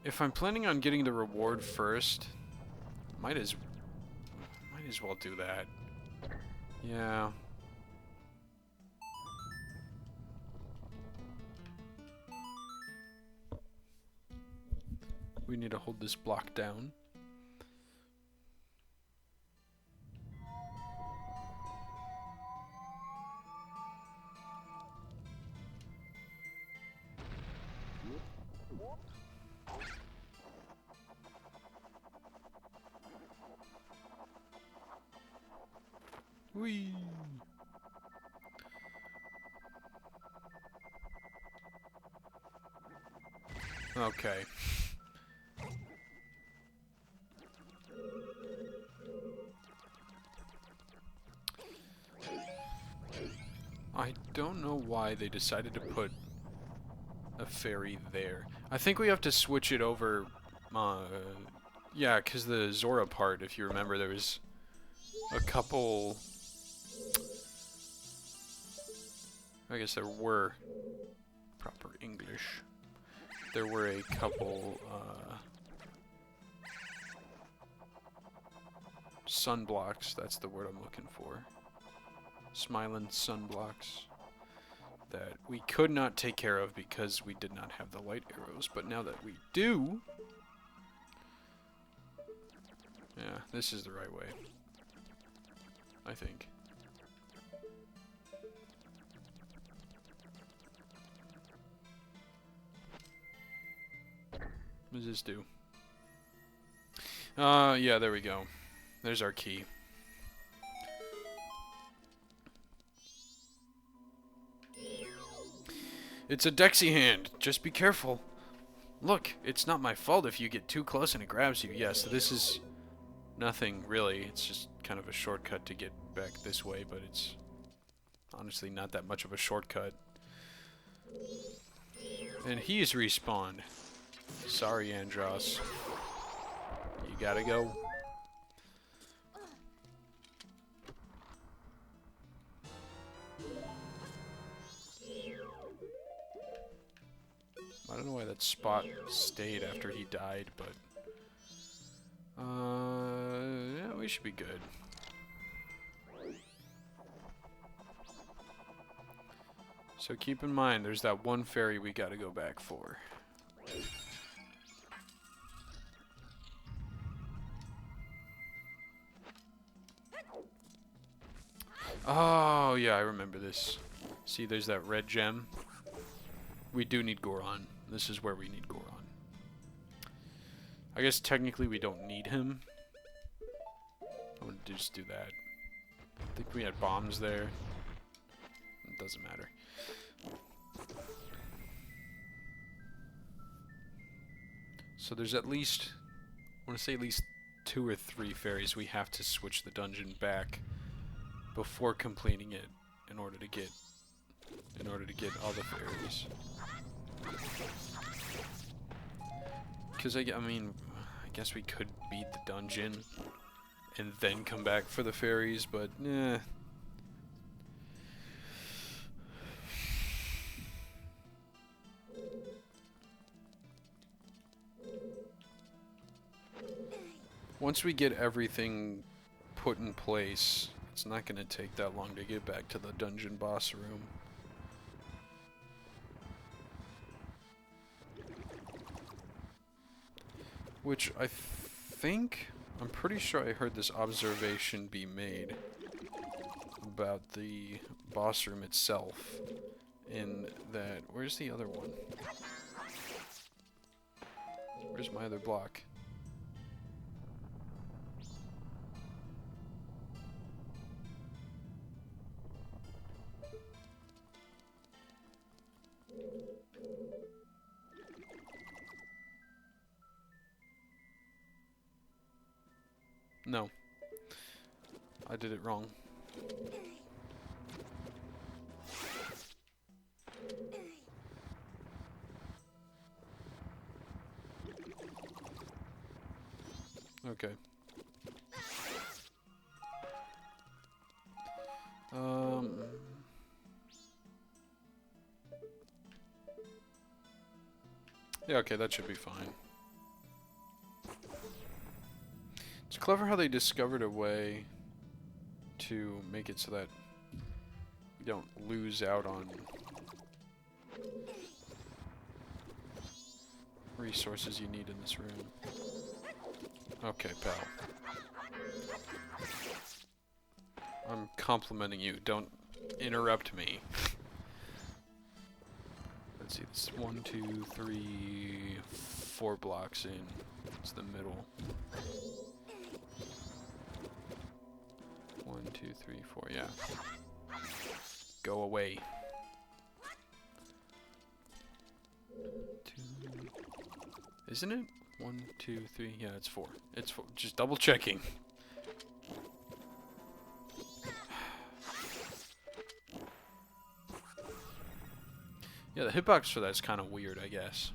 if I'm planning on getting the reward first, might as well do that. Yeah. We need to hold this block down. Whee! Okay. I don't know why they decided to put a fairy there. I think we have to switch it over, yeah, because the Zora part, if you remember, there was a couple... I guess there were proper English. There were a couple, sunblocks, that's the word I'm looking for. Smiling sunblocks that we could not take care of because we did not have the light arrows, but now that we do, yeah, this is the right way, I think. What does this do? Yeah, there we go. There's our key. It's a Dexy hand. Just be careful. Look, it's not my fault if you get too close and it grabs you. Yes, this is nothing really. It's just kind of a shortcut to get back this way, but it's honestly not that much of a shortcut. And he's respawned. Sorry, Andros. You gotta go. I don't know why that spot stayed after he died, but... yeah, we should be good. So keep in mind, there's that one fairy we gotta go back for. Oh, yeah, I remember this. See, there's that red gem. We do need Goron. This is where we need Goron. I guess technically we don't need him. I'm gonna just do that. I think we had bombs there. It doesn't matter. So there's at least, I want to say at least 2 or 3 fairies we have to switch the dungeon back before completing it in order to get all the fairies. Because I mean, I guess we could beat the dungeon and then come back for the fairies, but eh. Once we get everything put in place, it's not going to take that long to get back to the dungeon boss room. Which I think, I'm pretty sure I heard this observation be made about the boss room itself. In that, where's the other one? Where's my other block? No. I did it wrong. Okay. Yeah, okay, that should be fine. It's clever how they discovered a way to make it so that you don't lose out on resources you need in this room. Okay, pal. I'm complimenting you. Don't interrupt me. Let's see, this is 1, 2, 3, 4 blocks in. It's the middle. 1, 2, 3, 4, yeah. Go away. 2. Isn't it? 1, 2, 3, yeah, it's 4. It's 4. Just double checking. Yeah, the hitbox for that's kind of weird, I guess.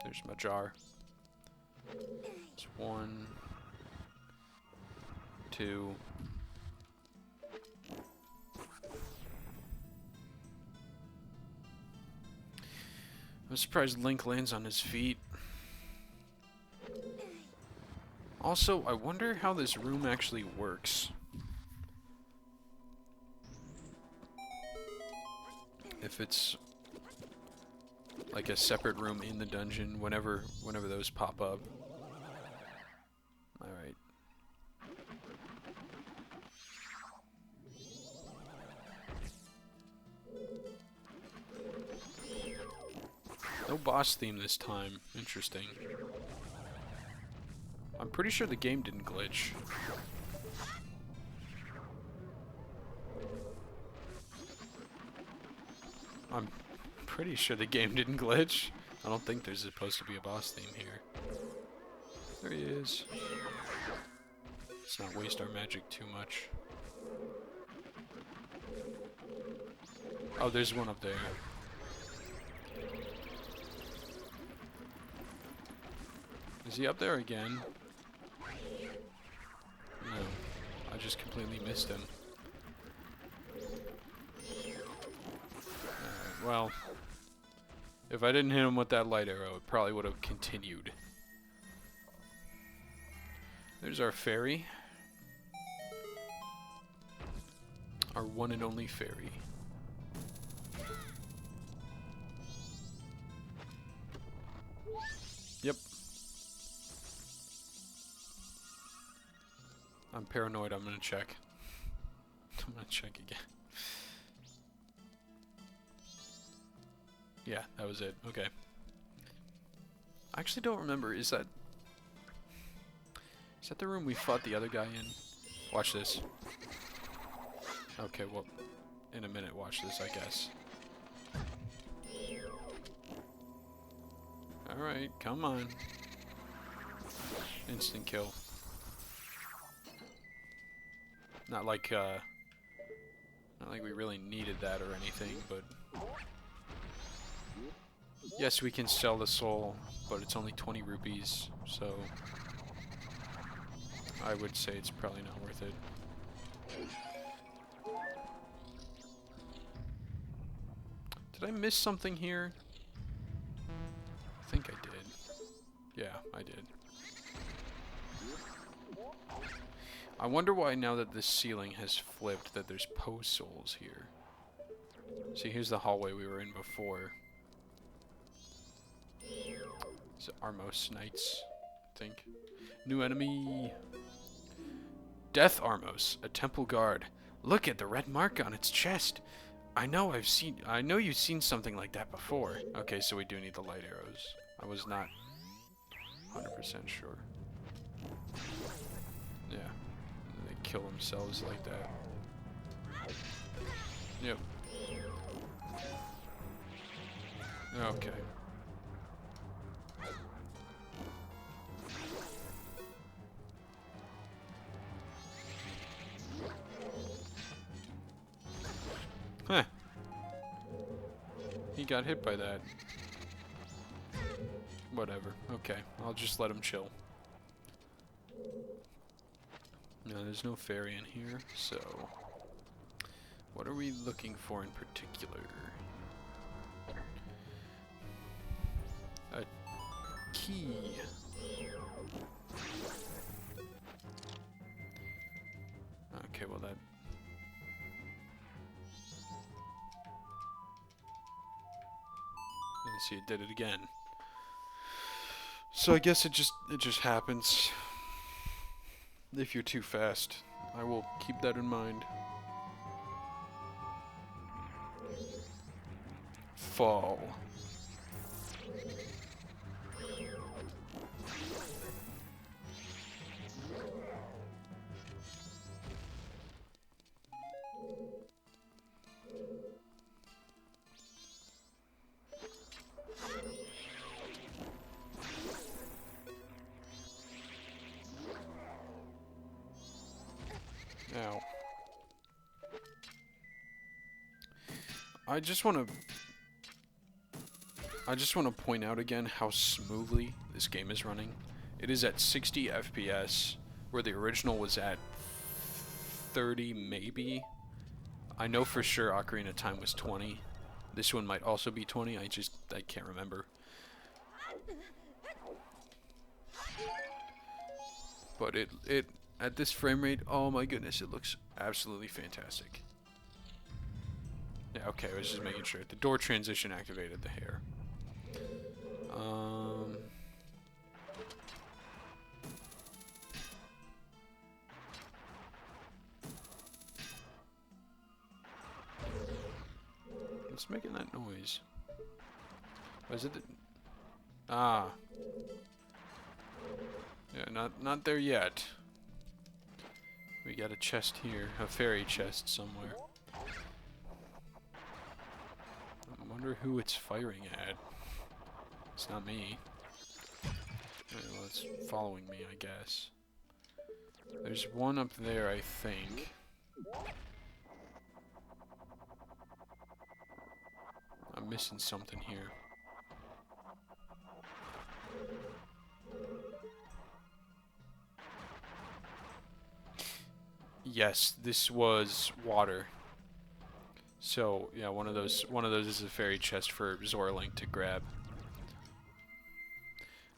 There's Majora. It's 1, 2. I'm surprised Link lands on his feet. Also, I wonder how this room actually works. If it's like a separate room in the dungeon whenever those pop up. Alright. No boss theme this time. Interesting. I'm pretty sure the game didn't glitch. I'm pretty sure the game didn't glitch. I don't think there's supposed to be a boss theme here. There he is. Let's not waste our magic too much. Oh, there's one up there. Is he up there again? No. I just completely missed him. well, if I didn't hit him with that light arrow, it probably would have continued. There's our fairy. Our one and only fairy. Yep. I'm paranoid. I'm gonna check. I'm gonna check again. Yeah, that was it. Okay. I actually don't remember. Is that the room we fought the other guy in? Watch this. Okay, well, in a minute, watch this, I guess. Alright, come on. Instant kill. Not like we really needed that or anything, but... Yes, we can sell the soul, but it's only 20 rupees, so... I would say it's probably not worth it. Did I miss something here? I think I did. Yeah, I did. I wonder why now that this ceiling has flipped that there's post souls here. See, here's the hallway we were in before. It's Armos Knights, I think. New enemy. Death Armos, a temple guard. Look at the red mark on its chest. I know you've seen something like that before. Okay, so we do need the light arrows. I was not 100% sure. Yeah. They kill themselves like that. Yep. Okay. Huh. He got hit by that. Whatever. Okay, I'll just let him chill. No, there's no fairy in here, so... What are we looking for in particular? A key. Okay, well that... Let's see, it did it again. So I guess it just happens. If you're too fast, I will keep that in mind. Fall. Now, I just want to point out again how smoothly this game is running. It is at 60 FPS, where the original was at 30 maybe. I know for sure Ocarina of Time was 20. This one might also be 20, I can't remember. But it at this frame rate, oh my goodness, it looks absolutely fantastic. Yeah, okay, I was just making sure. The door transition activated the hair. What's making that noise? Was it the... Ah. Yeah, not there yet. We got a chest here, a fairy chest somewhere. I wonder who it's firing at. It's not me. Well, it's following me, I guess. There's one up there, I think. I'm missing something here. Yes, this was water. So yeah, one of those is a fairy chest for Zorlink to grab.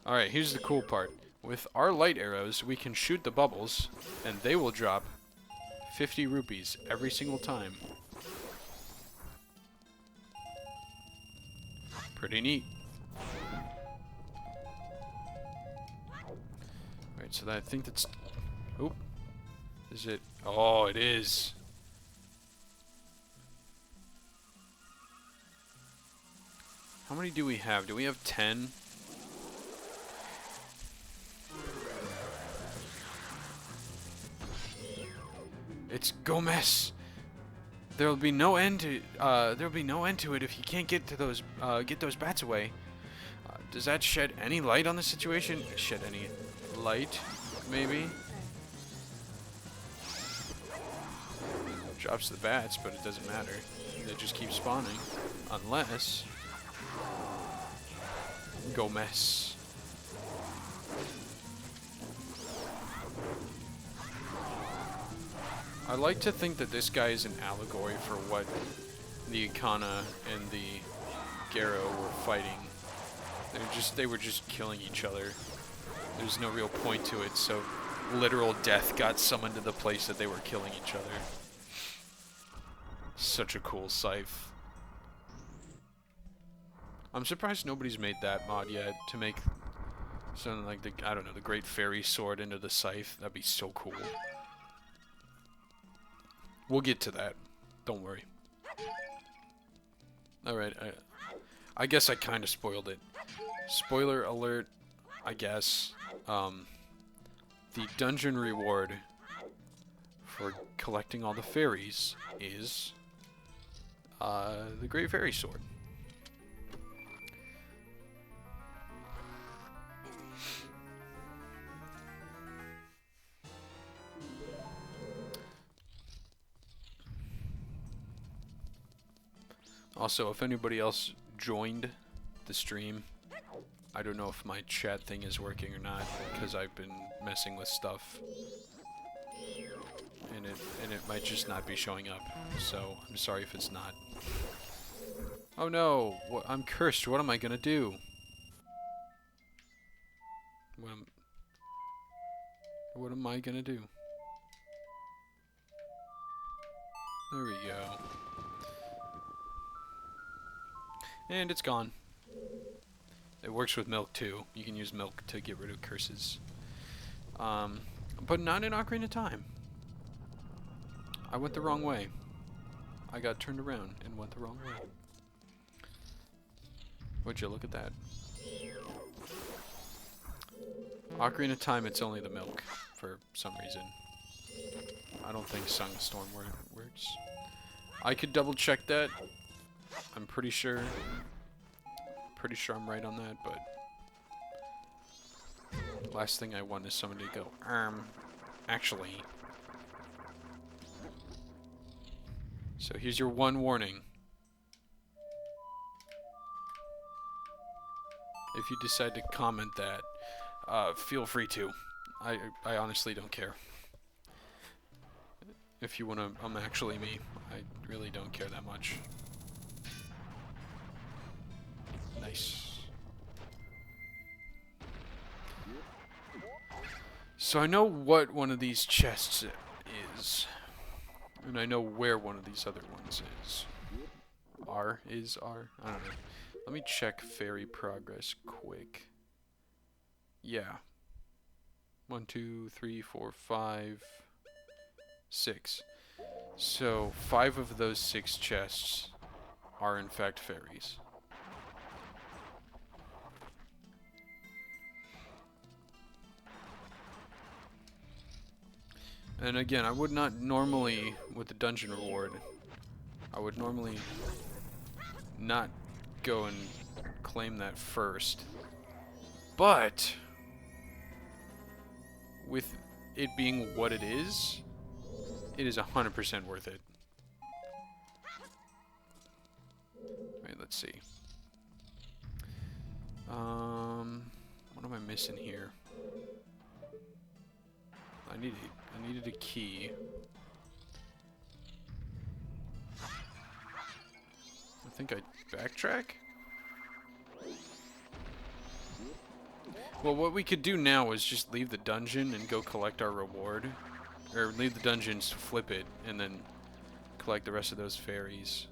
Alright, here's the cool part. With our light arrows, we can shoot the bubbles, and they will drop 50 rupees every single time. Pretty neat. Alright, so I think that's... Oop. Is it? Oh, it is. How many do we have? Do we have 10? It's Gomez. There'll be no end to it if you can't get to those bats away. Does that shed any light on the situation? Shed any light, maybe? Drops the bats, but it doesn't matter. They just keep spawning, unless Gomez. I like to think that this guy is an allegory for what the Ikana and the Garo were fighting. They were just killing each other. There's no real point to it, so literal death got summoned to the place that they were killing each other. Such a cool scythe. I'm surprised nobody's made that mod yet to make something like the Great Fairy Sword into the scythe. That'd be so cool. We'll get to that. Don't worry. Alright, I guess I kind of spoiled it. Spoiler alert, I guess. The dungeon reward for collecting all the fairies is the Great Fairy Sword. Also, if anybody else joined the stream, I don't know if my chat thing is working or not, because I've been messing with stuff. And it might just not be showing up, so I'm sorry if it's not. Oh no, I'm cursed, what am I gonna do? What am I gonna do? There we go. And it's gone. It works with milk too. You can use milk to get rid of curses. But not in Ocarina of Time. I went the wrong way. I got turned around and went the wrong way. Would you look at that? Ocarina of Time, it's only the milk for some reason. I don't think Sunstorm works. I could double check that. I'm pretty sure I'm right on that, but last thing I want is somebody to go, actually. So here's your one warning. If you decide to comment that, feel free to. I honestly don't care. If you want to, actually me. I really don't care that much. Nice. So I know what one of these chests is. And I know where one of these other ones is. R? I don't know. Let me check fairy progress quick. Yeah. 1, 2, 3, 4, 5, 6. So 5 of those 6 chests are in fact fairies. And again, I would not normally, with the dungeon reward, I would normally not go and claim that first. But with it being what it is 100% worth it. Wait, let's see. What am I missing here? I needed a key. think I backtrack? Well, what we could do now is just leave the dungeon and go collect our reward. Or leave the dungeons, flip it, and then collect the rest of those fairies.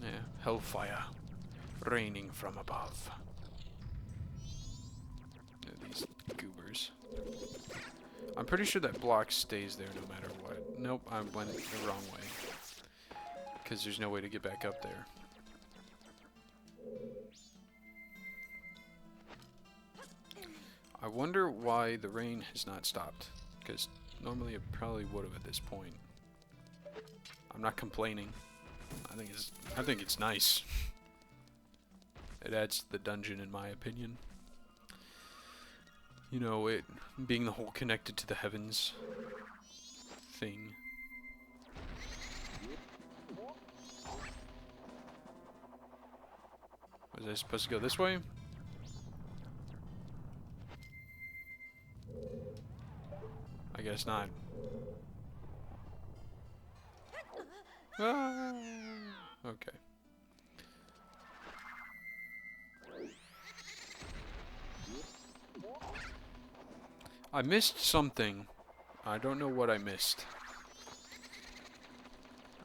Yeah, hellfire raining from above. Yeah, these goobers. I'm pretty sure that block stays there no matter what. Nope, I went the wrong way. Because there's no way to get back up there. I wonder why the rain has not stopped. Because normally it probably would have at this point. I'm not complaining. I think it's nice. It adds to the dungeon in my opinion. You know, it being the whole connected to the heavens thing. Was I supposed to go this way? I guess not. Ah, okay. I missed something. I don't know what I missed.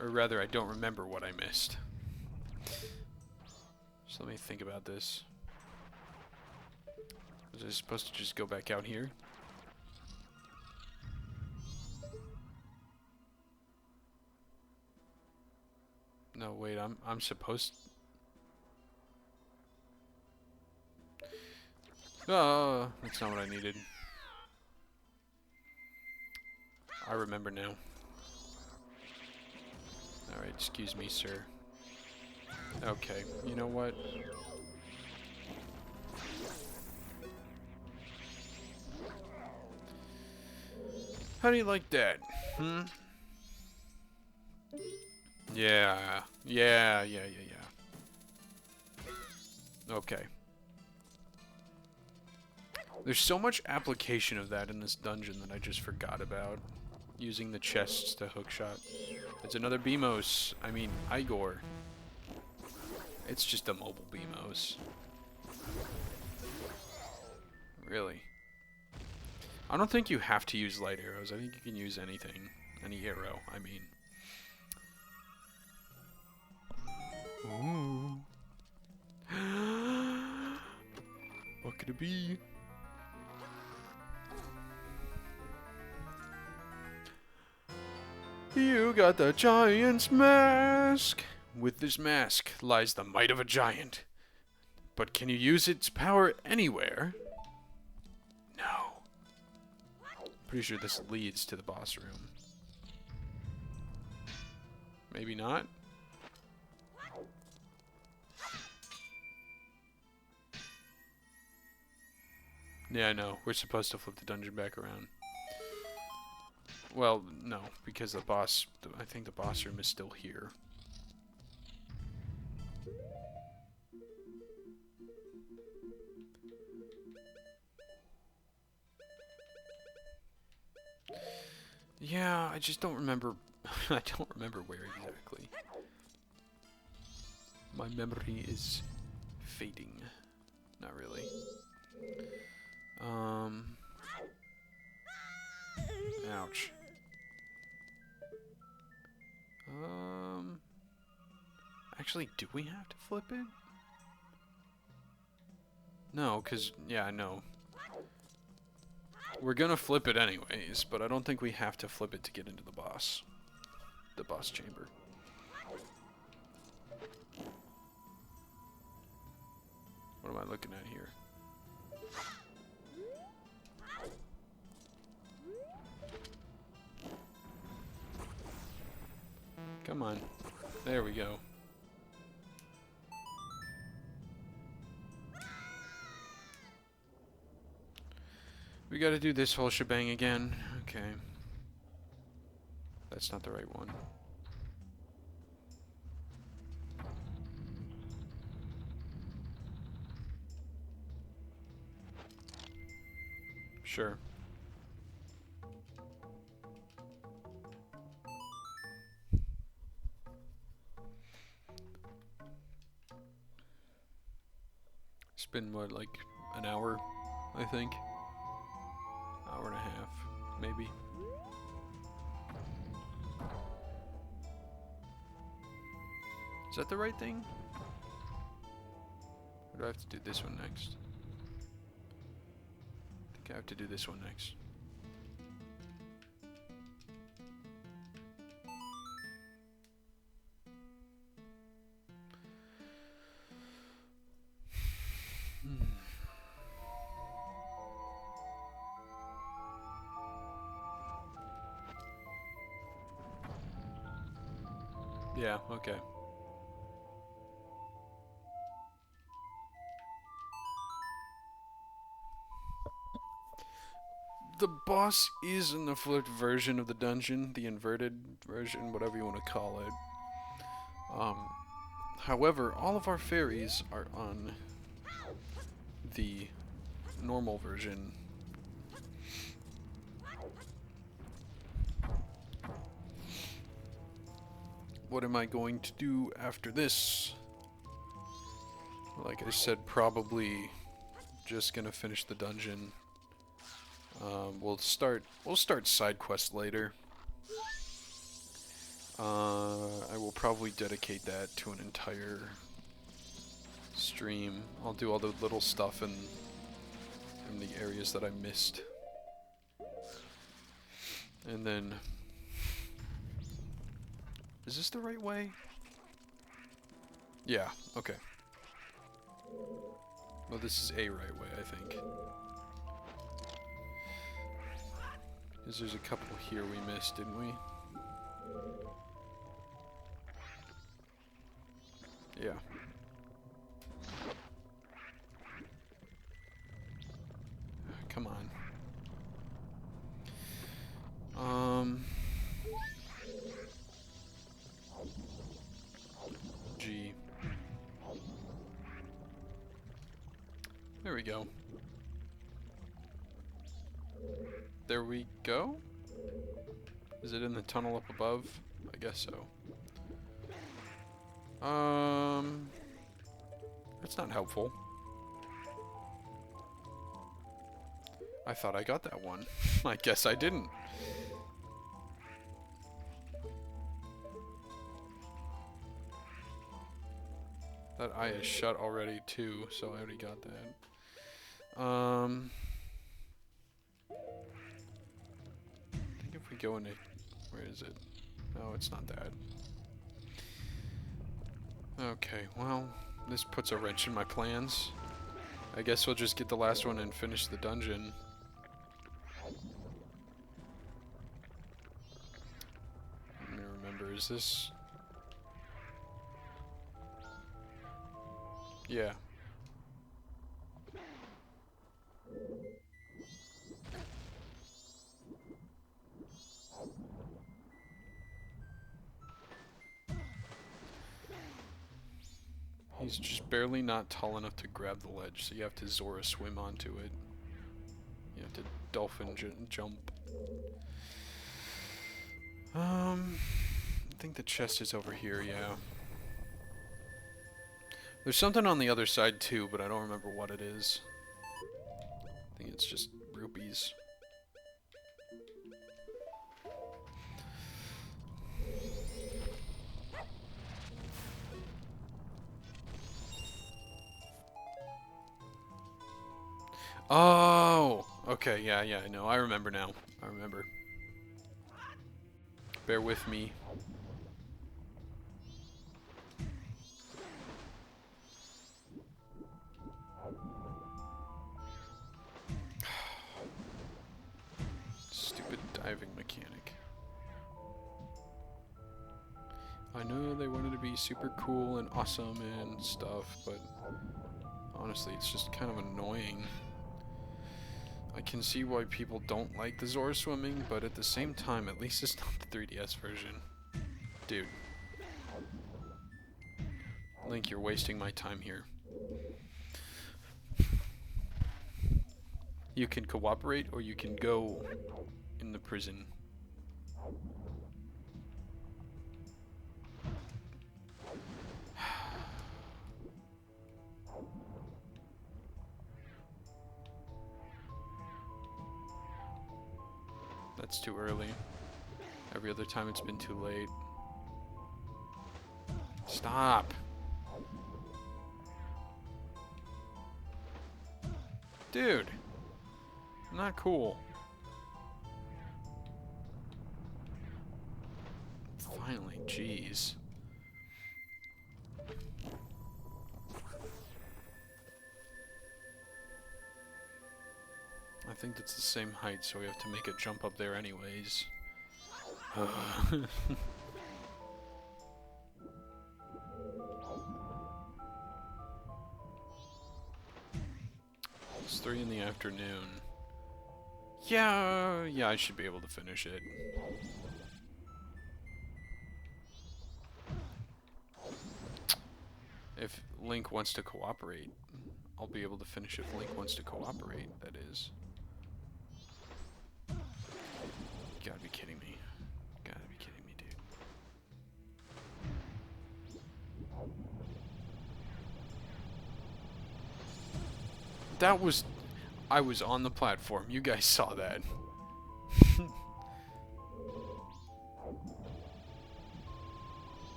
Or rather, I don't remember what I missed. So let me think about this. Was I supposed to just go back out here? No, wait, I'm supposed... Oh, that's not what I needed. I remember now. Alright, excuse me, sir. Okay, you know what? How do you like that? Hmm? Yeah. Yeah. Okay. There's so much application of that in this dungeon that I just forgot about. Using the chests to hookshot. It's another Beamos. I mean, Igor. It's just a mobile Beamos. Really. I don't think you have to use light arrows. I think you can use anything. Any arrow, I mean. Ooh. What could it be? You got the giant's mask. With this mask lies the might of a giant. But can you use its power anywhere? No. Pretty sure this leads to the boss room. Maybe not? Yeah, I know. We're supposed to flip the dungeon back around. Well, no, because the boss... I think the boss room is still here. Yeah, I just don't remember... I don't remember where exactly. My memory is fading. Not really. Ouch. Actually, do we have to flip it? No, because, yeah, no. We're gonna flip it anyways, but I don't think we have to flip it to get into the boss chamber. What am I looking at here? Come on. There we go. We gotta do this whole shebang again. Okay. That's not the right one. Sure. been, what, like an hour, I think? Hour and a half, maybe. Is that the right thing? Or do I have to do this one next? I think I have to do this one next. Yeah, okay. The boss is in the flipped version of the dungeon, the inverted version, whatever you want to call it. However, all of our fairies are on the normal version. What am I going to do after this? Like I said, probably just gonna finish the dungeon. We'll start side quests later. I will probably dedicate that to an entire stream. I'll do all the little stuff in the areas that I missed. And then... Is this the right way? Yeah, okay. Well, this is a right way, I think. Because there's a couple here we missed, didn't we? Yeah. Come on. G. There we go. There we go? Is it in the tunnel up above? I guess so. That's not helpful. I thought I got that one. I guess I didn't. That eye is shut already too, so I already got that. I think if we go into... Where is it? No, it's not that. Okay, well, this puts a wrench in my plans. I guess we'll just get the last one and finish the dungeon. Let me remember, is this... Yeah. He's just barely not tall enough to grab the ledge, so you have to Zora swim onto it. You have to dolphin jump. I think the chest is over here, yeah. There's something on the other side too, but I don't remember what it is. I think it's just rupees. Oh! Okay, yeah, I know. I remember now. I remember. Bear with me. Stupid diving mechanic. I know they wanted to be super cool and awesome and stuff, but honestly, it's just kind of annoying. I can see why people don't like the Zora swimming, but at the same time, at least it's not the 3DS version. Dude. Link, you're wasting my time here. You can cooperate, or you can go in the prison. That's too early. Every other time it's been too late. Stop! Dude! Not cool. Finally, jeez. I think that's the same height, so we have to make a jump up there anyways. It's 3 in the afternoon. Yeah, I should be able to finish it. If Link wants to cooperate, I'll be able to finish if Link wants to cooperate, that is. You gotta be kidding me. Gotta be kidding me, dude. That was... I was on the platform. You guys saw that.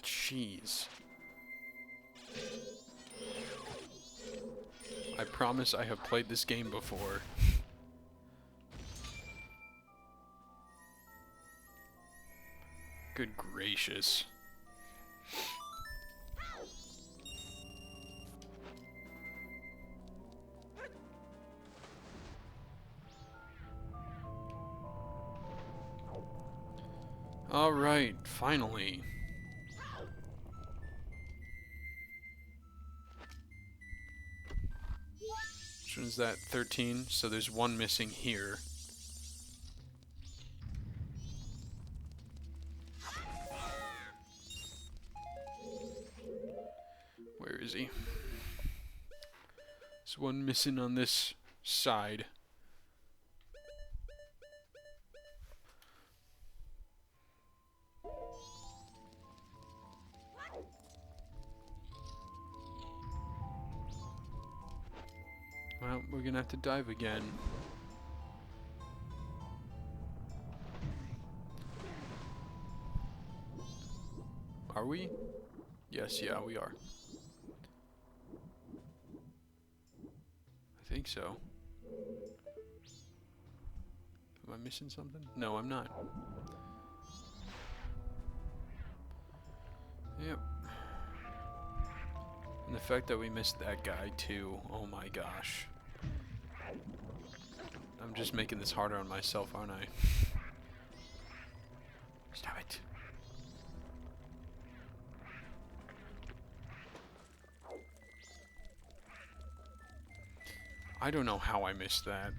Jeez. I promise I have played this game before. Good gracious. Alright, finally. Which one is that? 13? So there's one missing here. Where is he? There's one missing on this side. Well, we're gonna have to dive again. Are we? Yes, yeah, we are. I think so. Am I missing something? No, I'm not. Yep. And the fact that we missed that guy too, oh my gosh. I'm just making this harder on myself, aren't I? Stop it. I don't know how I missed that.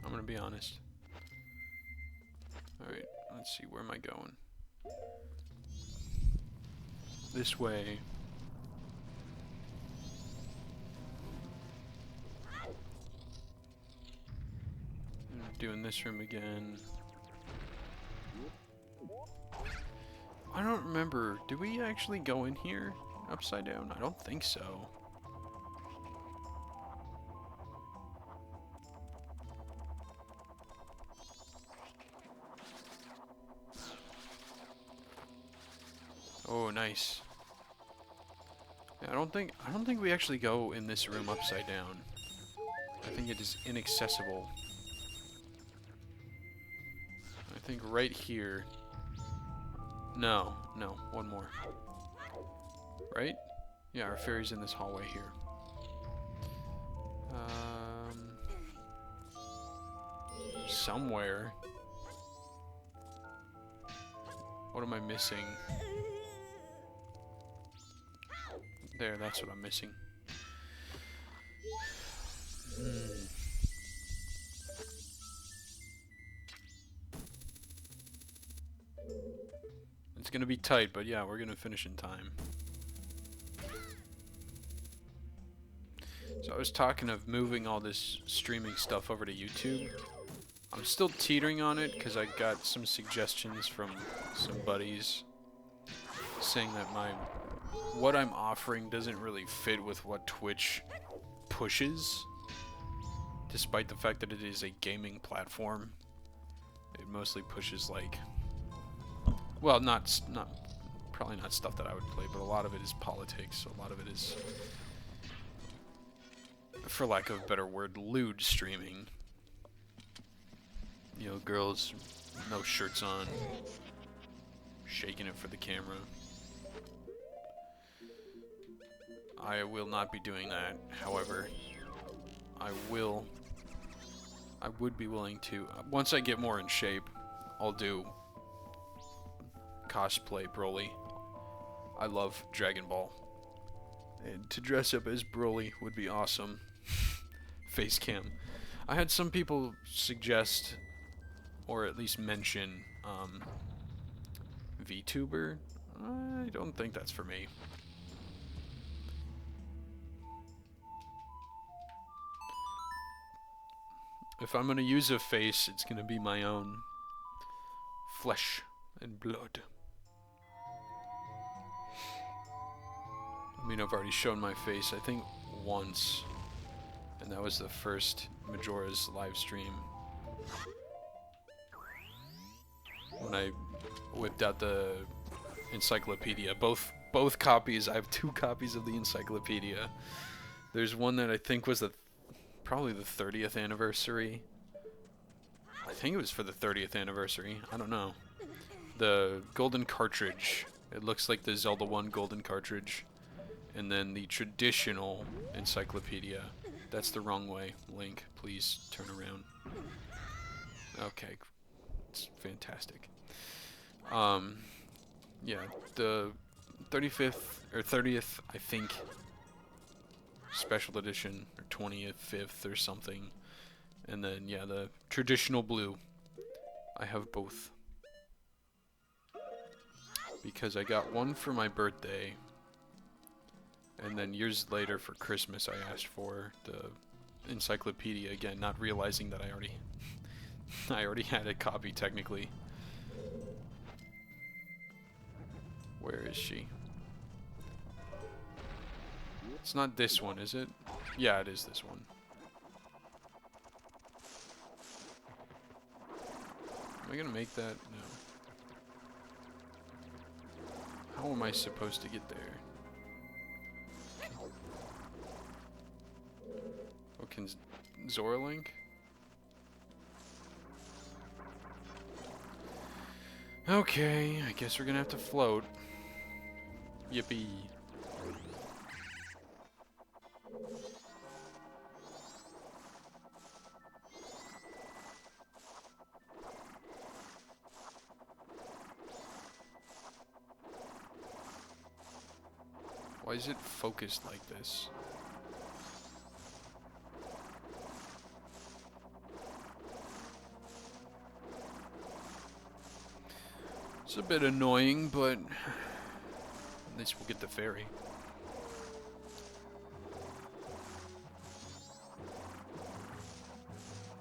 I'm gonna be honest. Alright, let's see, where am I going? This way. Doing this room again. I don't remember. Did we actually go in here upside down? I don't think so. Oh, nice. Yeah, I don't think we actually go in this room upside down. I think it is inaccessible. I think right here. No, one more. Right? Yeah, our fairy's in this hallway here. Somewhere. What am I missing? There, that's what I'm missing. It's gonna be tight, but yeah, we're gonna finish in time. So I was talking of moving all this streaming stuff over to YouTube. I'm still teetering on it because I got some suggestions from some buddies saying that what I'm offering doesn't really fit with what Twitch pushes, despite the fact that it is a gaming platform. It mostly pushes like, well, not probably not stuff that I would play, but a lot of it is politics. A lot of it is, for lack of a better word, lewd streaming. You know, girls, no shirts on, shaking it for the camera. I will not be doing that. However, I would be willing to, once I get more in shape, I'll do cosplay Broly. I love Dragon Ball. And to dress up as Broly would be awesome. Face cam. I had some people suggest, or at least mention, VTuber. I don't think that's for me. If I'm gonna use a face, it's gonna be my own flesh and blood. I mean, I've already shown my face, I think, once. And that was the first Majora's live stream. When I whipped out the encyclopedia. Both copies. I have 2 copies of the encyclopedia. There's one that I think was probably the 30th anniversary. I think it was for the 30th anniversary. I don't know. The golden cartridge. It looks like the Zelda 1 golden cartridge. And then the traditional encyclopedia. That's the wrong way. Link, please turn around. Okay. It's fantastic. Yeah, the 35th or 30th, I think, special edition, or 25th or something. And then, yeah, the traditional blue. I have both. Because I got one for my birthday. And then years later for Christmas, I asked for the encyclopedia again, not realizing that I already had a copy technically. Where is she? It's not this one, is it? Yeah, it is this one. Am I gonna make that? No. How am I supposed to get there? Oh, can Zora Link? Okay, I guess we're gonna have to float. Yippee. Why is it focused like this? It's a bit annoying, but at least we'll get the ferry.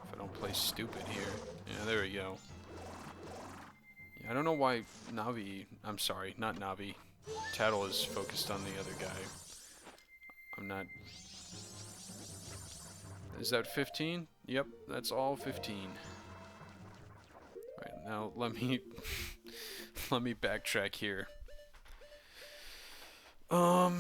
If I don't play stupid here. Yeah, there we go. Yeah, I don't know why Navi... I'm sorry, not Navi. Tattle is focused on the other guy. I'm not... Is that 15? Yep, that's all 15. Alright, now let me... let me backtrack here. I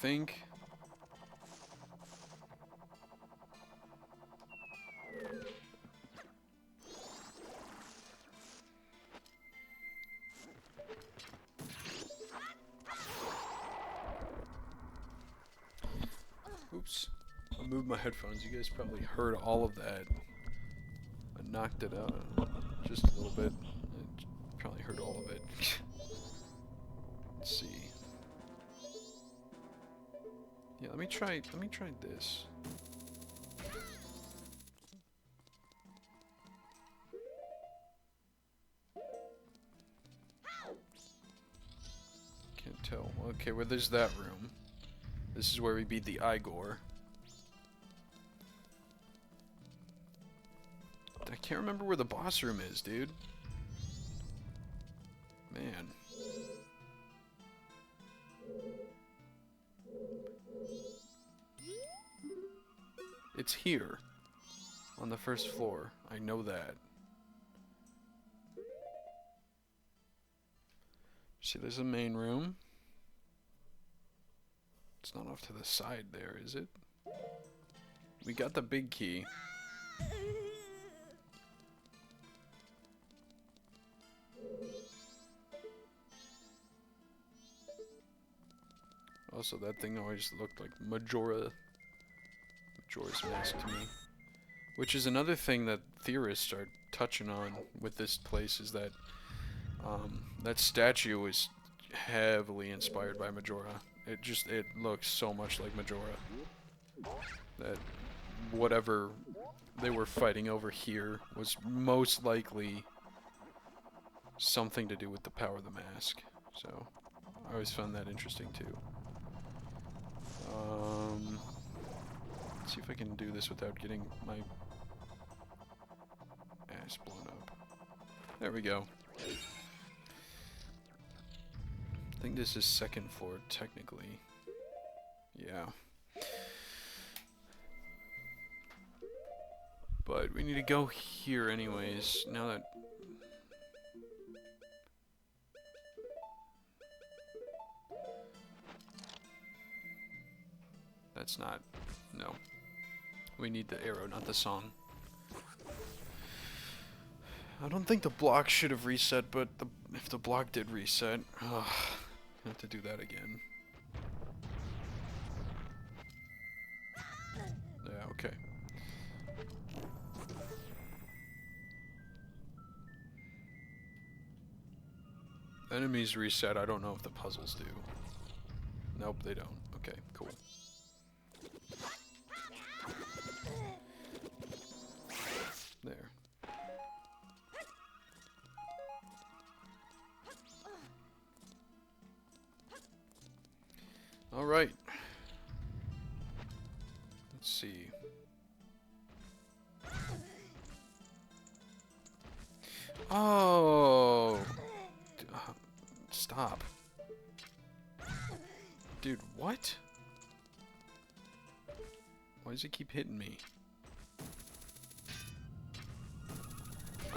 think... Oops. I moved my headphones. You guys probably heard all of that. I knocked it out just a little bit. I probably heard all of it. Let's see. Yeah, let me try this. Can Okay, well, there's that room. This is where we beat the Igor. I can't remember where the boss room is, dude. Man. It's here. On the first floor. I know that. See, there's a main room. It's not off to the side there, is it? We got the big key. Also, that thing always looked like Majora's mask to me. Which is another thing that theorists are touching on with this place, is that that statue is heavily inspired by Majora. It looks so much like Majora. That whatever they were fighting over here was most likely something to do with the power of the mask. So, I always found that interesting too. Let's see if I can do this without getting my ass blown up. There we go. I think this is second floor, technically. Yeah. But we need to go here anyways, now that... That's not... No. We need the arrow, not the song. I don't think the block should have reset, but if the block did reset... Ugh, I have to do that again. Yeah, okay. Enemies reset, I don't know if the puzzles do. Nope, they don't. Okay, cool. There. Alright. Let's see. Oh! Stop. Dude, what? Why does it keep hitting me?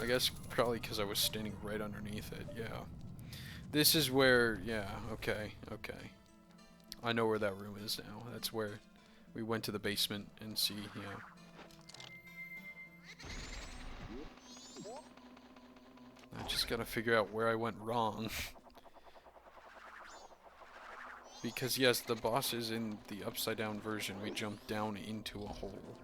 I guess probably because I was standing right underneath it, yeah. This is where, yeah, okay, okay. I know where that room is now. That's where we went to the basement and see, yeah. I just gotta figure out where I went wrong. Because yes, the boss is in the upside down version. We jumped down into a hole.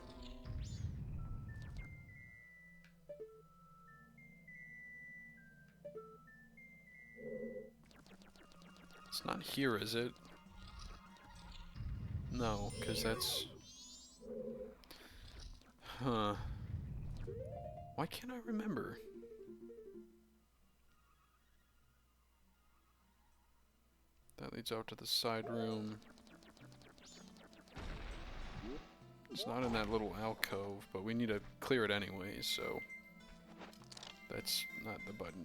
It's not here, is it? No, because that's... Huh. Why can't I remember? That leads out to the side room. It's not in that little alcove, but we need to clear it anyways, so... That's not the button.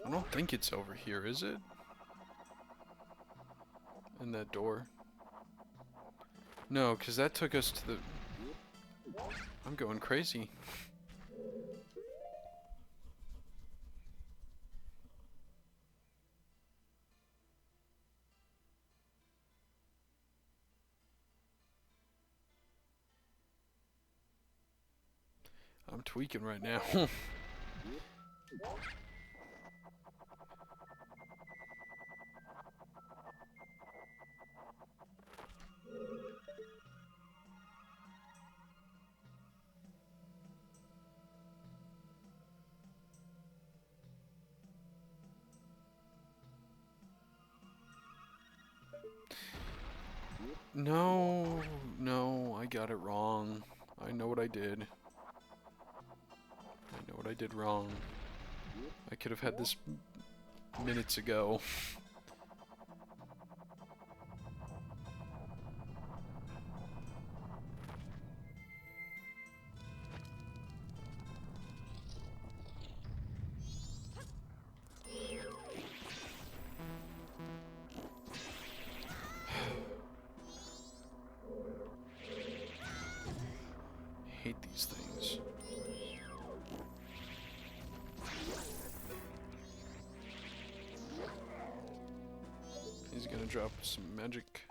I don't think it's over here, is it? In that door. No, because that took us to the... I'm going crazy. I'm tweaking right now. No, no, I got it wrong. I know what I did. I know what I did wrong. I could have had this minutes ago. Hate these things. He's gonna drop some magic.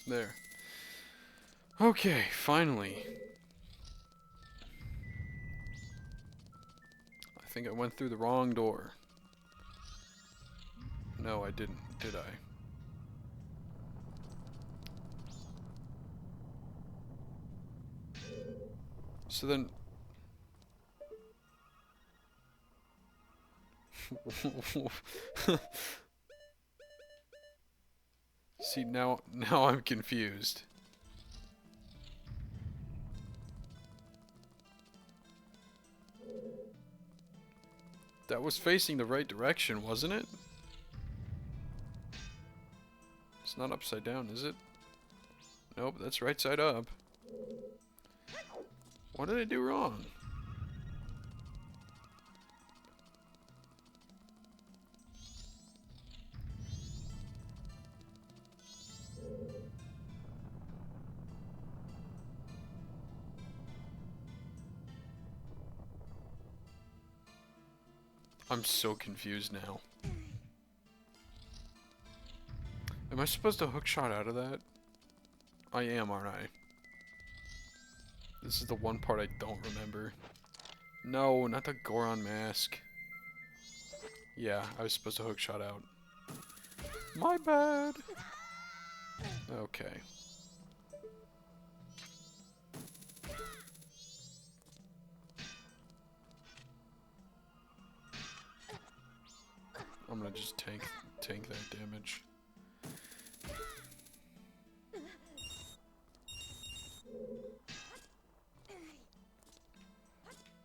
There. Okay, finally. I think I went through the wrong door. No, I didn't, did I? So then... See, now I'm confused. That was facing the right direction, wasn't it? It's not upside down, is it? Nope, that's right side up. What did I do wrong? I'm so confused now. Am I supposed to hookshot out of that? I am, aren't I? This is the one part I don't remember. No, not the Goron mask. Yeah, I was supposed to hookshot out. My bad. Okay. I'm gonna just tank that damage.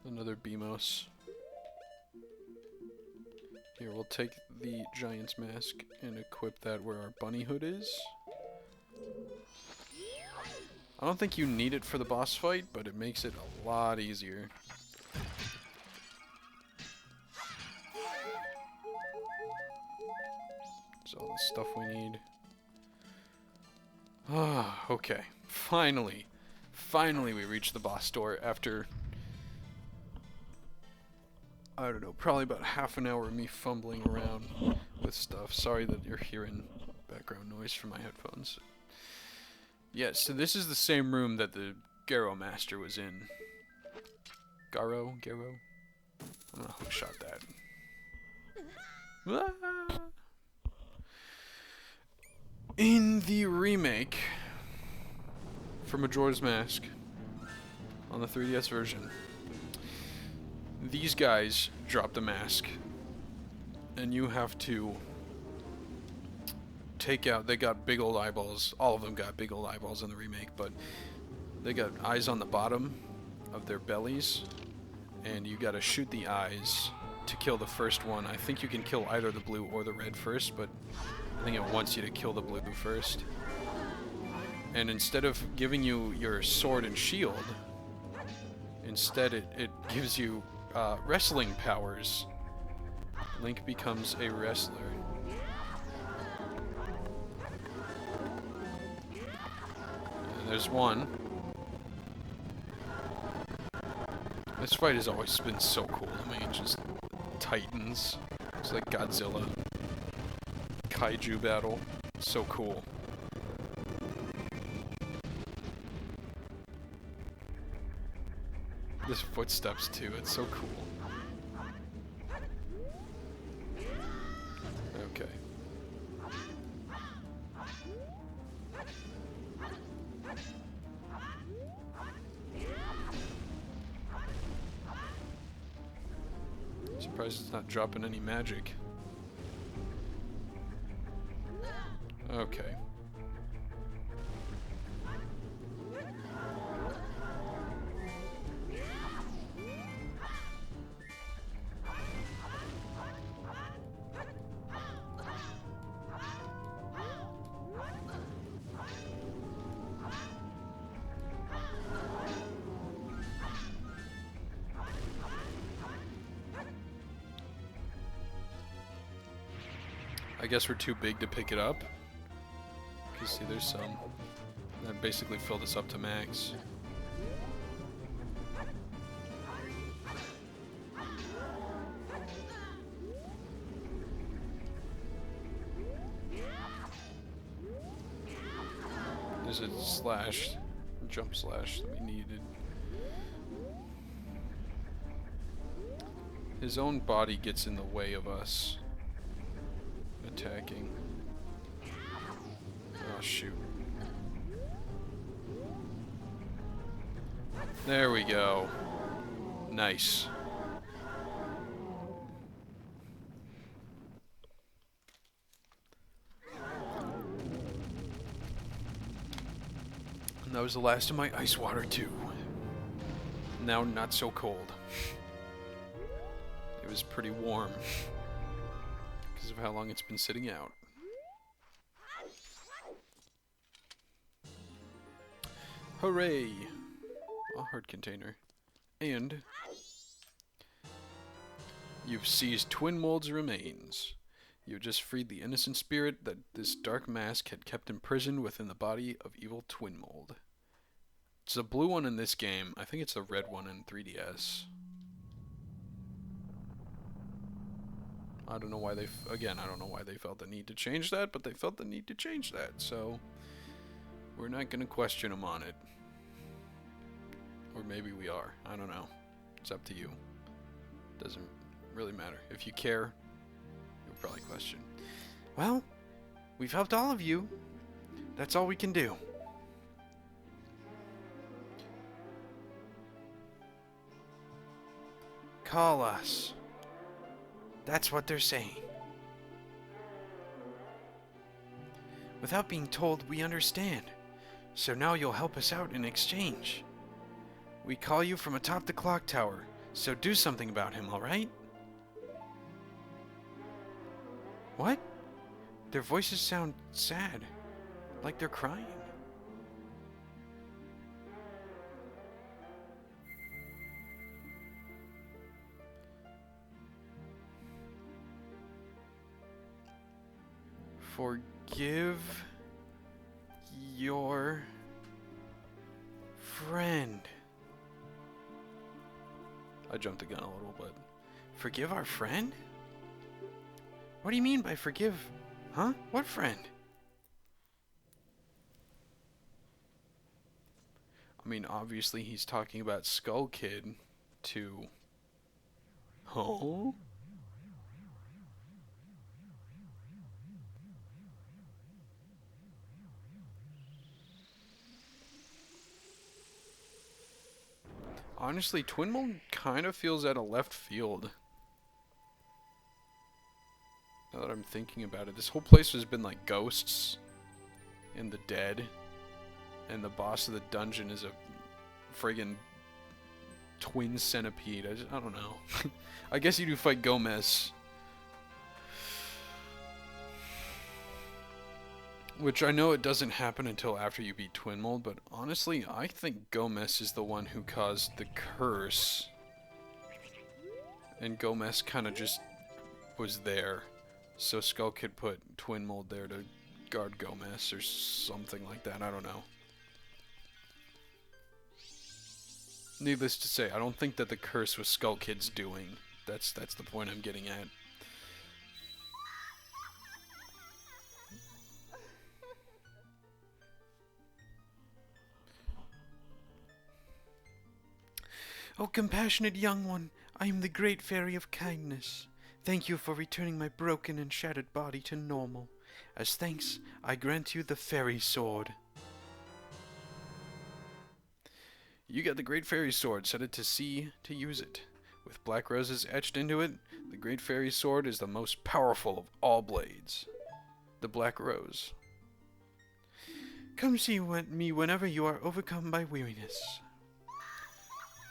Another Beamos. Here, we'll take the Giant's Mask and equip that where our bunny hood is. I don't think you need it for the boss fight, but it makes it a lot easier. That's all the stuff we need. Ah, okay. Finally. Finally we reached the boss door after... I don't know, probably about half an hour of me fumbling around with stuff. Sorry that you're hearing background noise from my headphones. Yeah, so this is the same room that the Garo Master was in. Garo? I'm gonna hookshot that. Ah! In the remake for Majora's Mask on the 3DS version, these guys drop the mask, and you have to take out, they got big old eyeballs, all of them got big old eyeballs in the remake, but they got eyes on the bottom of their bellies, and you gotta shoot the eyes to kill the first one. I think you can kill either the blue or the red first, but I think it wants you to kill the blue first. And instead of giving you your sword and shield, instead it gives you wrestling powers. Link becomes a wrestler. And there's one. This fight has always been so cool. I mean, just titans. It's like Godzilla. Kaiju battle. So cool. This footsteps too, it's so cool. Okay. Surprised it's not dropping any magic. Okay. I guess we're too big to pick it up. Because see, there's some that basically filled us up to max. There's a slash, jump slash that we needed. His own body gets in the way of us attacking. Oh shoot. There we go. Nice. And that was the last of my ice water too. Now not so cold. It was pretty warm because of how long it's been sitting out. Hooray! A heart container. And you've seized Twin Mold's remains. You just freed the innocent spirit that this dark mask had kept imprisoned within the body of evil Twin Mold. It's the blue one in this game. I think it's the red one in 3DS. I don't know why they... Again, I don't know why they felt the need to change that, but they felt the need to change that, so... We're not going to question them on it. Or maybe we are. I don't know. It's up to you. Doesn't really matter. If you care, you'll probably question. Well, we've helped all of you. That's all we can do. Call us. That's what they're saying. Without being told, we understand. So now you'll help us out in exchange. We call you from atop the clock tower, so do something about him, alright? What? Their voices sound sad, like they're crying. Forgive your friend. I jumped the gun a little, but... Forgive our friend? What do you mean by forgive? Huh? What friend? I mean, obviously he's talking about Skull Kid to... Huh? Honestly, Twin Mold kind of feels out of left field. Now that I'm thinking about it, this whole place has been like ghosts and the dead, and the boss of the dungeon is a friggin' twin centipede. I don't know. I guess you do fight Gomez. Which I know it doesn't happen until after you beat Twin Mold, but honestly, I think Gomez is the one who caused the curse. And Gomez kind of just was there. So Skull Kid put Twin Mold there to guard Gomez or something like that. I don't know. Needless to say, I don't think that the curse was Skull Kid's doing. That's the point I'm getting at. Oh, compassionate young one, I am the great fairy of kindness. Thank you for returning my broken and shattered body to normal. As thanks, I grant you the fairy sword. You got the great fairy sword. Set it to C to use it. With black roses etched into it, the Great Fairy Sword is the most powerful of all blades. The Black Rose. Come see me whenever you are overcome by weariness.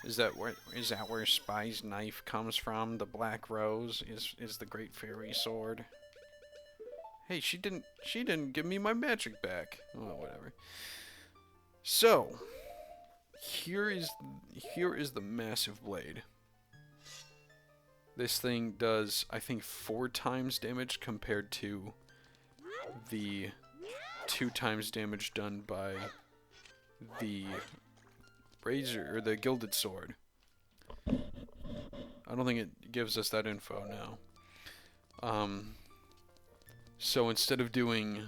Is that where Spy's knife comes from? The Black Rose is the Great Fairy Sword. Hey, she didn't give me my magic back. Oh, whatever. So, here is the massive blade. This thing does, I think, 4 times damage compared to the 2 times damage done by the razor or the gilded sword. I don't think it gives us that info now. So instead of doing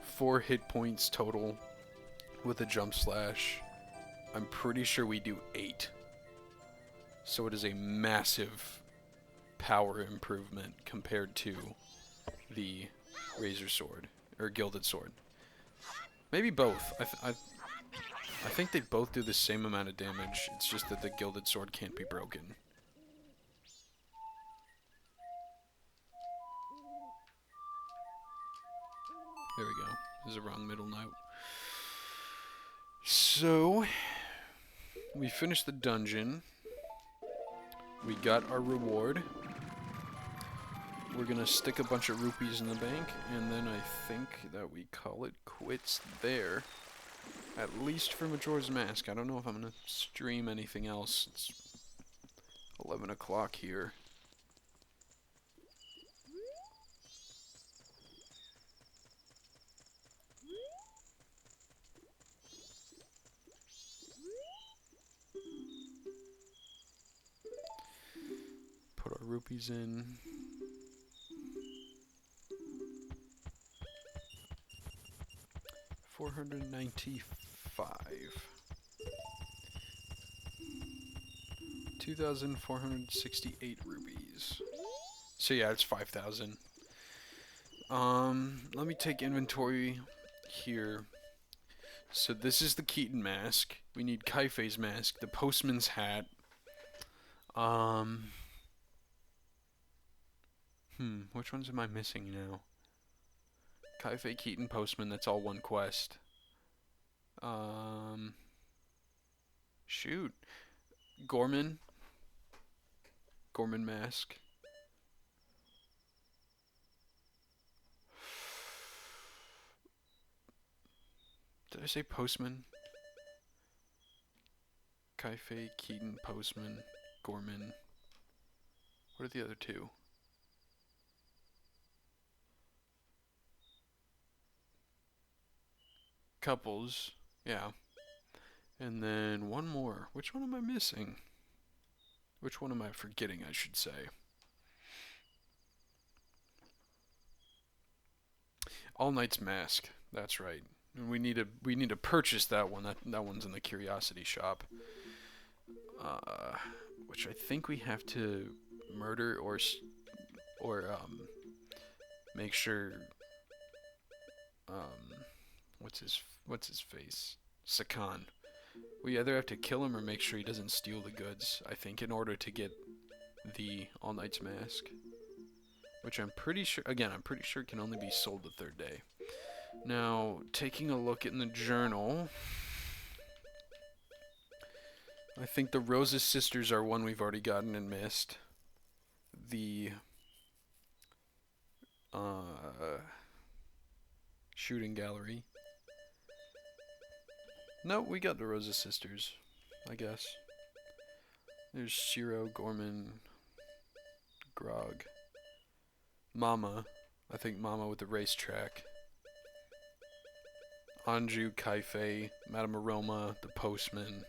4 hit points total with a jump slash, I'm pretty sure we do 8. So it is a massive power improvement compared to the razor sword or gilded sword. Maybe both. I think they both do the same amount of damage. It's just that the gilded sword can't be broken. There we go. There's a wrong middle note. So, we finished the dungeon. We got our reward. We're gonna stick a bunch of rupees in the bank, and then I think that we call it quits there. At least for Majora's Mask. I don't know if I'm gonna stream anything else. It's 11 o'clock here. Put our rupees in. $495. 2,468 rupees. So yeah, it's 5,000. Let me take inventory here. So this is the Keaton mask. We need Kaifei's mask, the postman's hat. Which ones am I missing now? Kaifei, Keaton, Postman, that's all one quest. Shoot. Gorman mask. Did I say Postman? Kaifei, Keaton, Postman, Gorman. What are the other 2? Couples, yeah. And then one more. Which one am I missing? Which one am I forgetting, I should say? All Knight's Mask. That's right. And we need to purchase that one. That one's in the Curiosity Shop. Which I think we have to murder or make sure what's his face? Sakan. We either have to kill him or make sure he doesn't steal the goods, I think, in order to get the All Knight's Mask. Which I'm pretty sure can only be sold the 3rd day. Now, taking a look in the journal, I think the Rose's Sisters are one we've already gotten and missed. The shooting gallery. No, we got the Rose's Sisters, I guess. There's Shiro, Gorman, Grog. Mama. I think Mama with the racetrack. Anju, Kaifei, Madame Aroma, the Postman.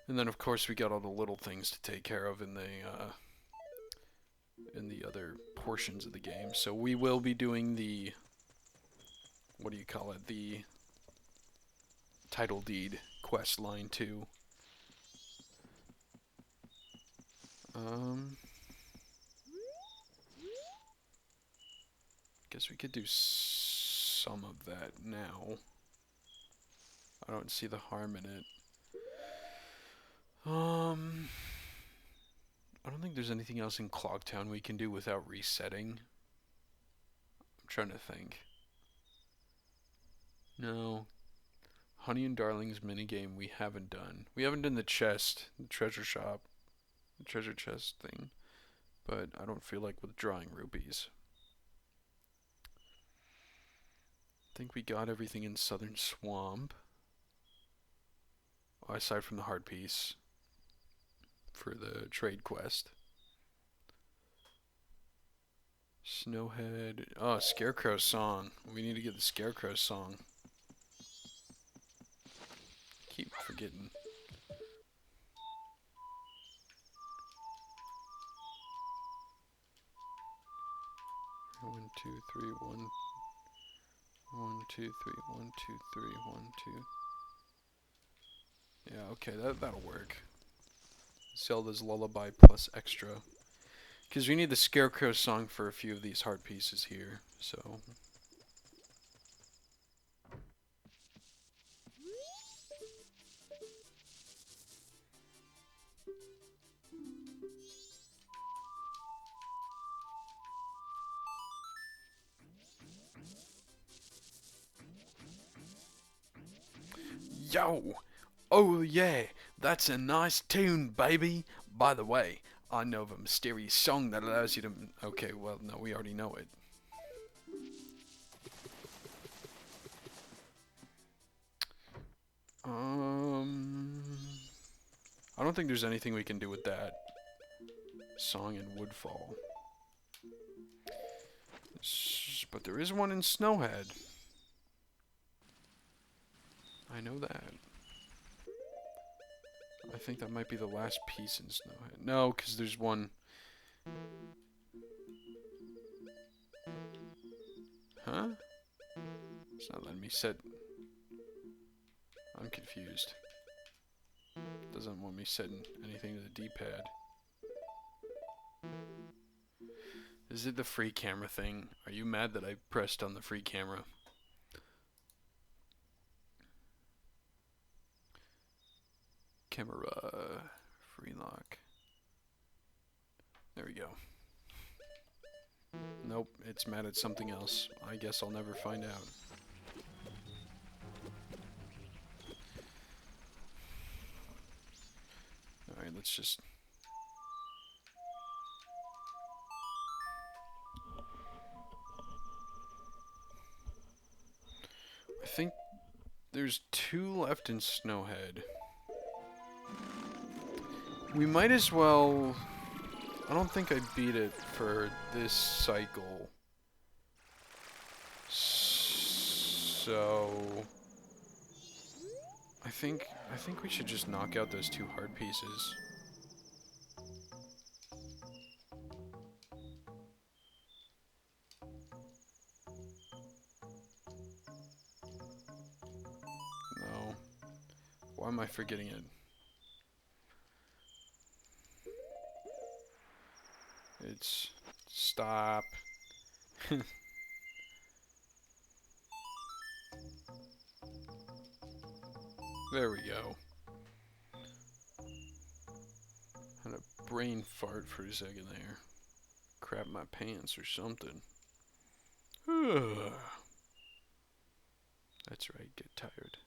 And then, of course, we got all the little things to take care of in the other portions of the game. So we will be doing the, what do you call it, the title deed quest line 2. Guess we could do some of that now. I don't see the harm in it. I don't think there's anything else in Clocktown we can do without resetting. I'm trying to think. No. Honey and Darling's minigame we haven't done. We haven't done the chest, the treasure shop, the treasure chest thing. But I don't feel like withdrawing rupees. I think we got everything in Southern Swamp. Aside from the heart piece for the trade quest. Snohead. Oh, Scarecrow song. We need to get the Scarecrow song. Keep forgetting. One, two, three, one. 1, 2, 3, 1, 2, 3, 1, 2. Yeah, okay, that'll work. Zelda's Lullaby plus extra. Because we need the Scarecrow song for a few of these heart pieces here, so. Yo! Oh yeah, that's a nice tune, baby! By the way, I know of a mysterious song that allows you to... Okay, well, no, we already know it. I don't think there's anything we can do with that song in Woodfall. But there is one in Snohead. I know that. I think that might be the last piece in Snohead. No, because there's one... Huh? It's not letting me set... I'm confused. It doesn't want me setting anything to the D-pad. Is it the free camera thing? Are you mad that I pressed on the free camera? Camera... Free lock. There we go. Nope, it's mad at something else. I guess I'll never find out. Alright, let's just... I think there's 2 left in Snohead. We might as well... I don't think I beat it for this cycle. So... I think we should just knock out those 2 hard pieces. No. Why am I forgetting it? It's... Stop. There we go. Had a brain fart for a second there. Crap my pants or something. That's right, get tired.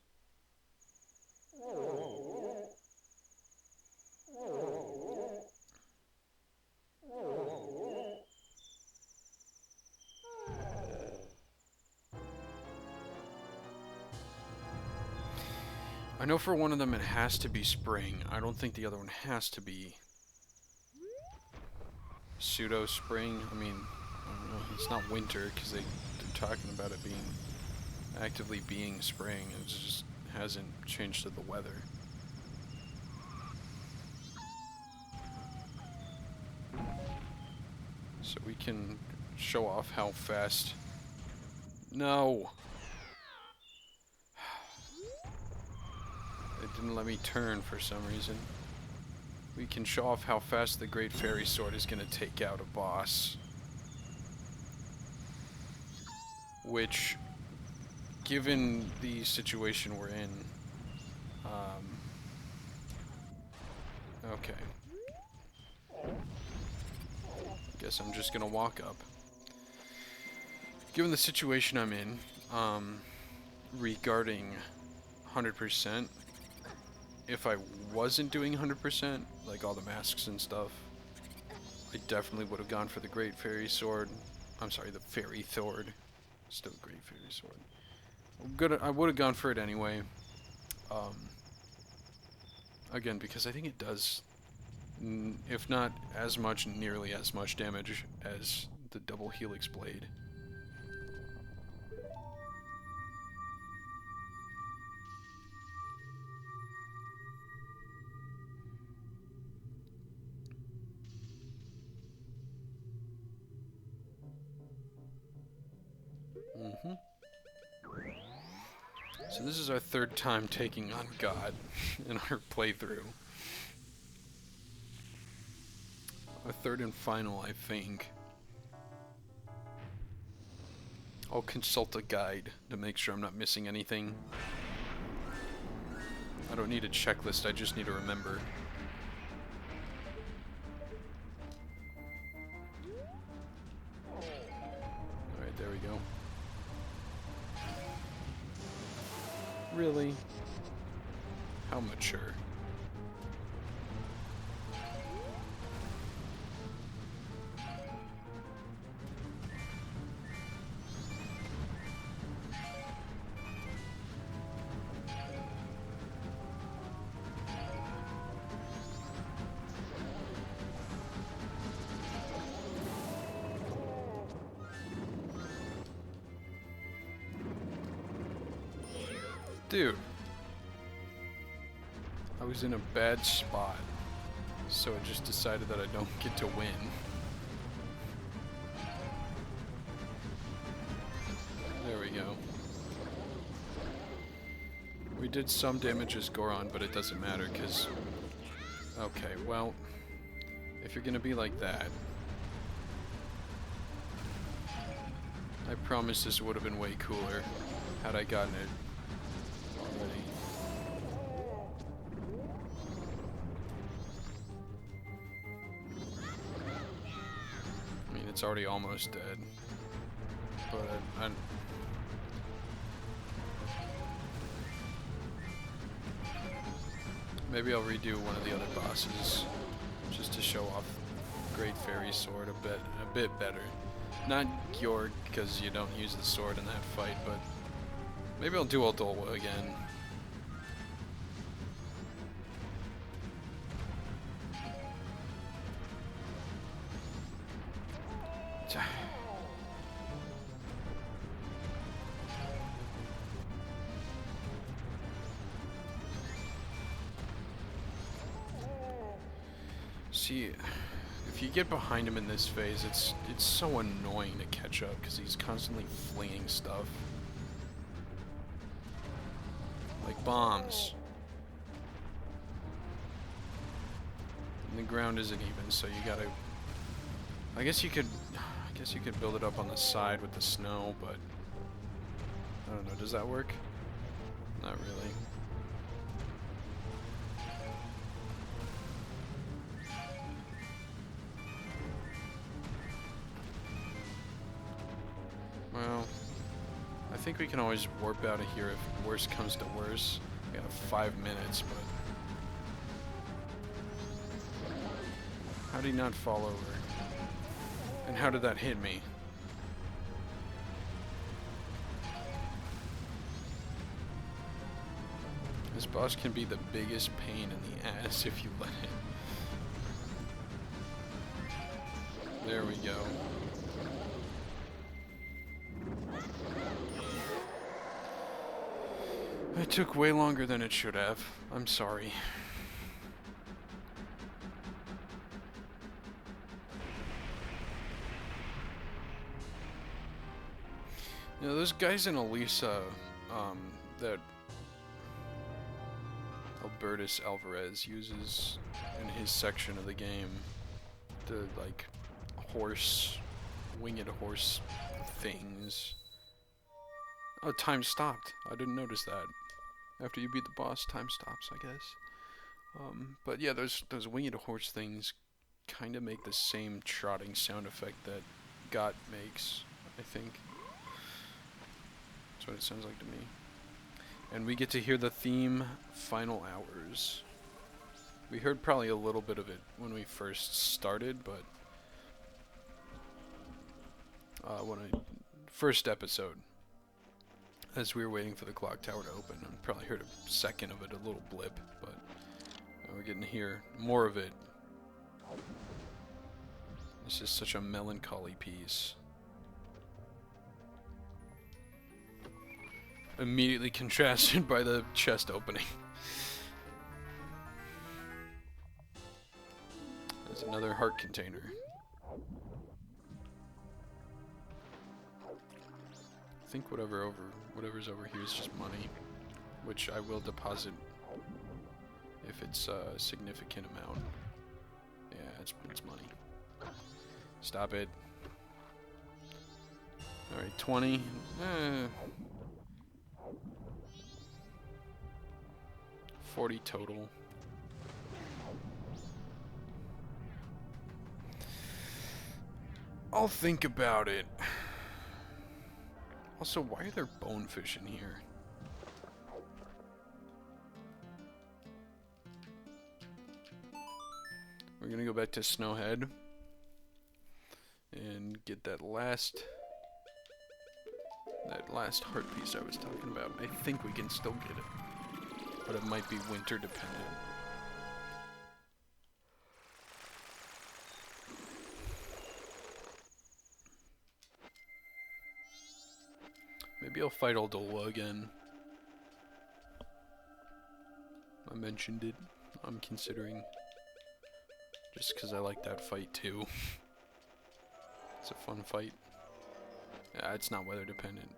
I know for one of them it has to be spring. I don't think the other one has to be pseudo spring. I mean, I don't know. It's not winter because they're talking about it being actively being spring. It just hasn't changed to the weather. So we can show off how fast. No. It didn't let me turn for some reason. We can show off how fast the Great Fairy Sword is going to take out a boss. Which, given the situation we're in, Okay. Guess I'm just gonna walk up. Given the situation I'm in, regarding 100%, if I wasn't doing 100%, like all the masks and stuff, I definitely would have gone for the Great Fairy Sword. I'm sorry, the Fairy Sword. Still Great Fairy Sword. I would have gone for it anyway. Again, because I think it does, if not as much, nearly as much damage as the double helix blade. So this is our third time taking on God in our playthrough. Our third and final, I think. I'll consult a guide to make sure I'm not missing anything. I don't need a checklist, I just need to remember. Alright, there we go. Really? How mature. Dude. I was in a bad spot, so I just decided that I don't get to win. There we go. We did some damage as Goron, but it doesn't matter, because... Okay, well... If you're gonna be like that... I promise this would have been way cooler had I gotten it already. I mean, it's already almost dead. But maybe I'll redo one of the other bosses just to show off Great Fairy Sword a bit better. Not Georg, because you don't use the sword in that fight, but maybe I'll do Aldolwa again. See, if you get behind him in this phase, it's so annoying to catch up because he's constantly flinging stuff. Like bombs. And the ground isn't even, so you gotta... I guess you could build it up on the side with the snow, but... I don't know, does that work? Not really. Well, I think we can always warp out of here if worse comes to worse. We got 5 minutes, but... How did he not fall over? And how did that hit me? This boss can be the biggest pain in the ass if you let it. There we go. It took way longer than it should have. I'm sorry. You know, those guys in Elisa, that Albertus Alvarez uses in his section of the game, the, like, winged horse things. Oh, time stopped. I didn't notice that. After you beat the boss, time stops, I guess. But yeah, those winged horse things kind of make the same trotting sound effect that Got makes, I think. That's what it sounds like to me. And we get to hear the theme, Final Hours. We heard probably a little bit of it when we first started, but first episode, as we were waiting for the clock tower to open, I probably heard a second of it, a little blip, but we're getting to hear more of it. This is such a melancholy piece. Immediately contrasted by the chest opening. There's another heart container. I think whatever's over here is just money, which I will deposit if it's a significant amount. Yeah, it's money. Stop it. Alright, 20. 40 total. I'll think about it. Also, why are there bonefish in here? We're gonna go back to Snohead and get that last heart piece I was talking about. I think we can still get it, but it might be winter dependent. Maybe I'll fight Oldolwa again. I mentioned it. I'm considering. Just because I like that fight too. It's a fun fight. Yeah, it's not weather dependent.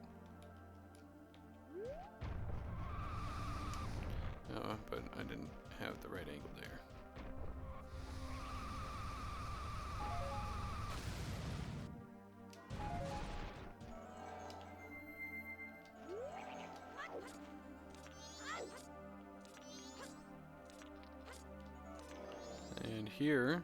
But I didn't have the right angle there. And here,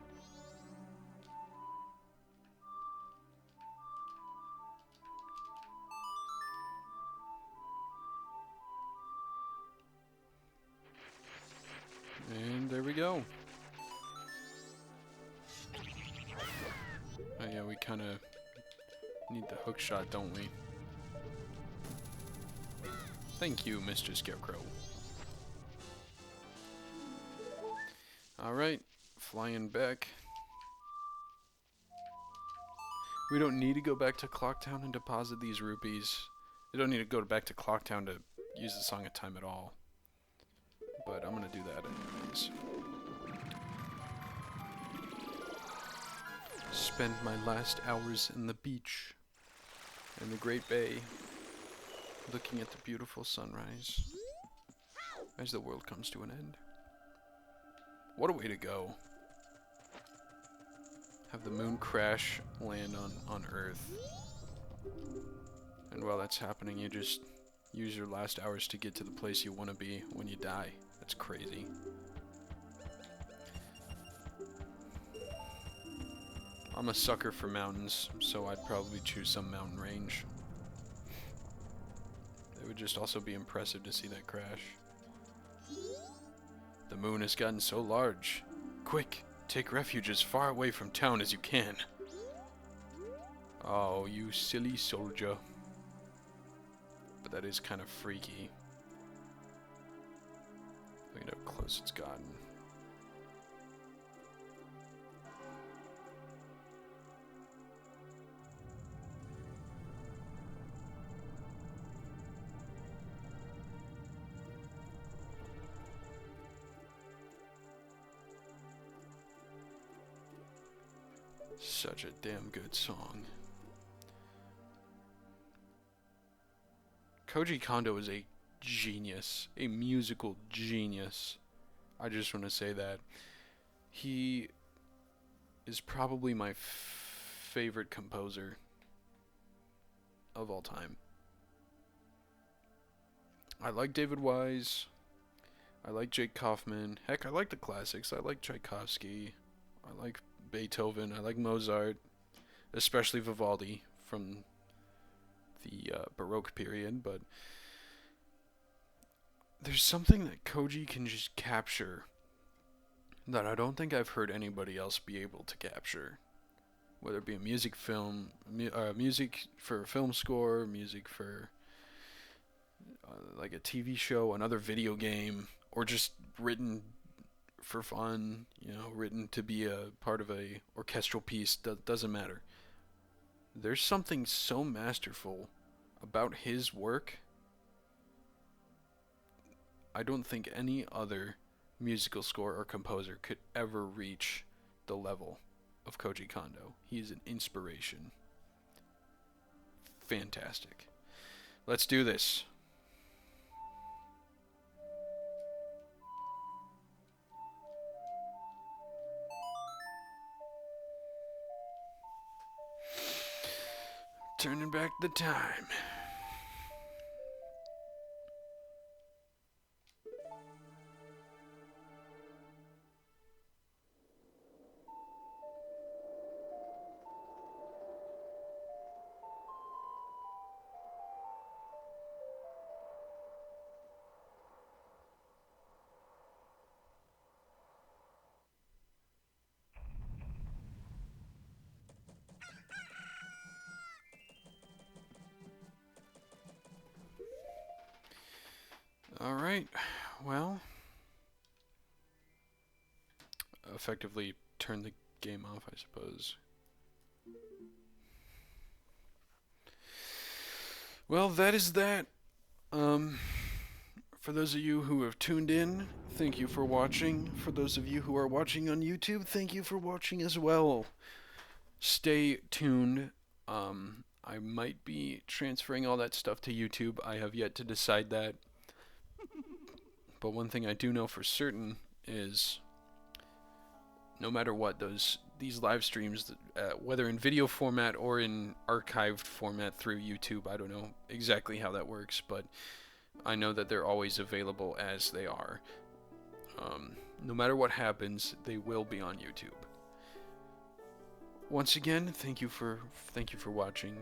and there we go. Oh yeah, we kind of need the hook shot, don't we? Thank you, Mr. Scarecrow. Alright, flying back. We don't need to go back to Clocktown and deposit these rupees. We don't need to go back to Clocktown to use the Song of Time at all. But I'm gonna do that anyways. Spend my last hours in the beach, in the Great Bay, looking at the beautiful sunrise as the world comes to an end. What a way to go. Have the moon crash land on Earth. And while that's happening, you just use your last hours to get to the place you want to be when you die. That's crazy. I'm a sucker for mountains, so I'd probably choose some mountain range. It would just also be impressive to see that crash. The moon has gotten so large. Quick, take refuge as far away from town as you can. Oh, you silly soldier. But that is kind of freaky. Look at how close it's gotten. Such a damn good song. Koji Kondo is a genius, a musical genius. I just want to say that. He is probably my favorite composer of all time. I like David Wise. I like Jake Kaufman. Heck, I like the classics. I like Tchaikovsky. I like Beethoven. I like Mozart, especially Vivaldi from the Baroque period. But there's something that Koji can just capture that I don't think I've heard anybody else be able to capture. Whether it be a music music for a film score, music for like a TV show, another video game, or just written for fun, written to be a part of a orchestral piece, doesn't matter. There's something so masterful about his work. I don't think any other musical score or composer could ever reach the level of Koji Kondo. He is an inspiration. Fantastic. Let's do this. Turning back the time. Alright, well, effectively turn the game off, I suppose. Well, that is that. For those of you who have tuned in, thank you for watching. For those of you who are watching on YouTube, thank you for watching as well. Stay tuned. I might be transferring all that stuff to YouTube. I have yet to decide that. But one thing I do know for certain is no matter what, these live streams, whether in video format or in archived format through YouTube, I don't know exactly how that works, but I know that they're always available as they are. No matter what happens, they will be on YouTube. Once again, thank you for watching.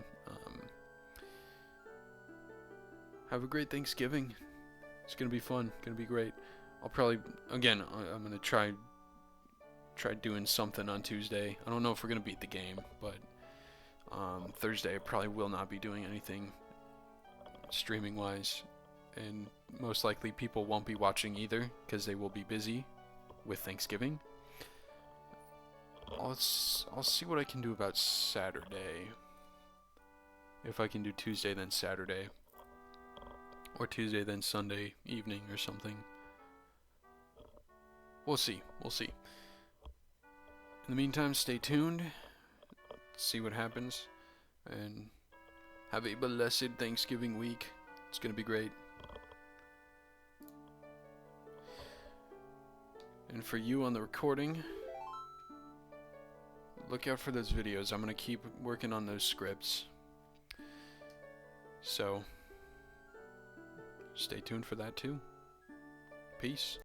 Have a great Thanksgiving. It's gonna be fun. Gonna be great. I'll probably I'm gonna try doing something on Tuesday. I don't know if we're gonna beat the game, but Thursday I probably will not be doing anything streaming wise, and most likely people won't be watching either because they will be busy with Thanksgiving. I'll see what I can do about Saturday. If I can do Tuesday then Saturday, or Tuesday then Sunday evening or something. We'll see. In the meantime, stay tuned, see what happens, and have a blessed Thanksgiving week. It's gonna be great. And for you on the recording, look out for those videos. I'm gonna keep working on those scripts. So, stay tuned for that too. Peace.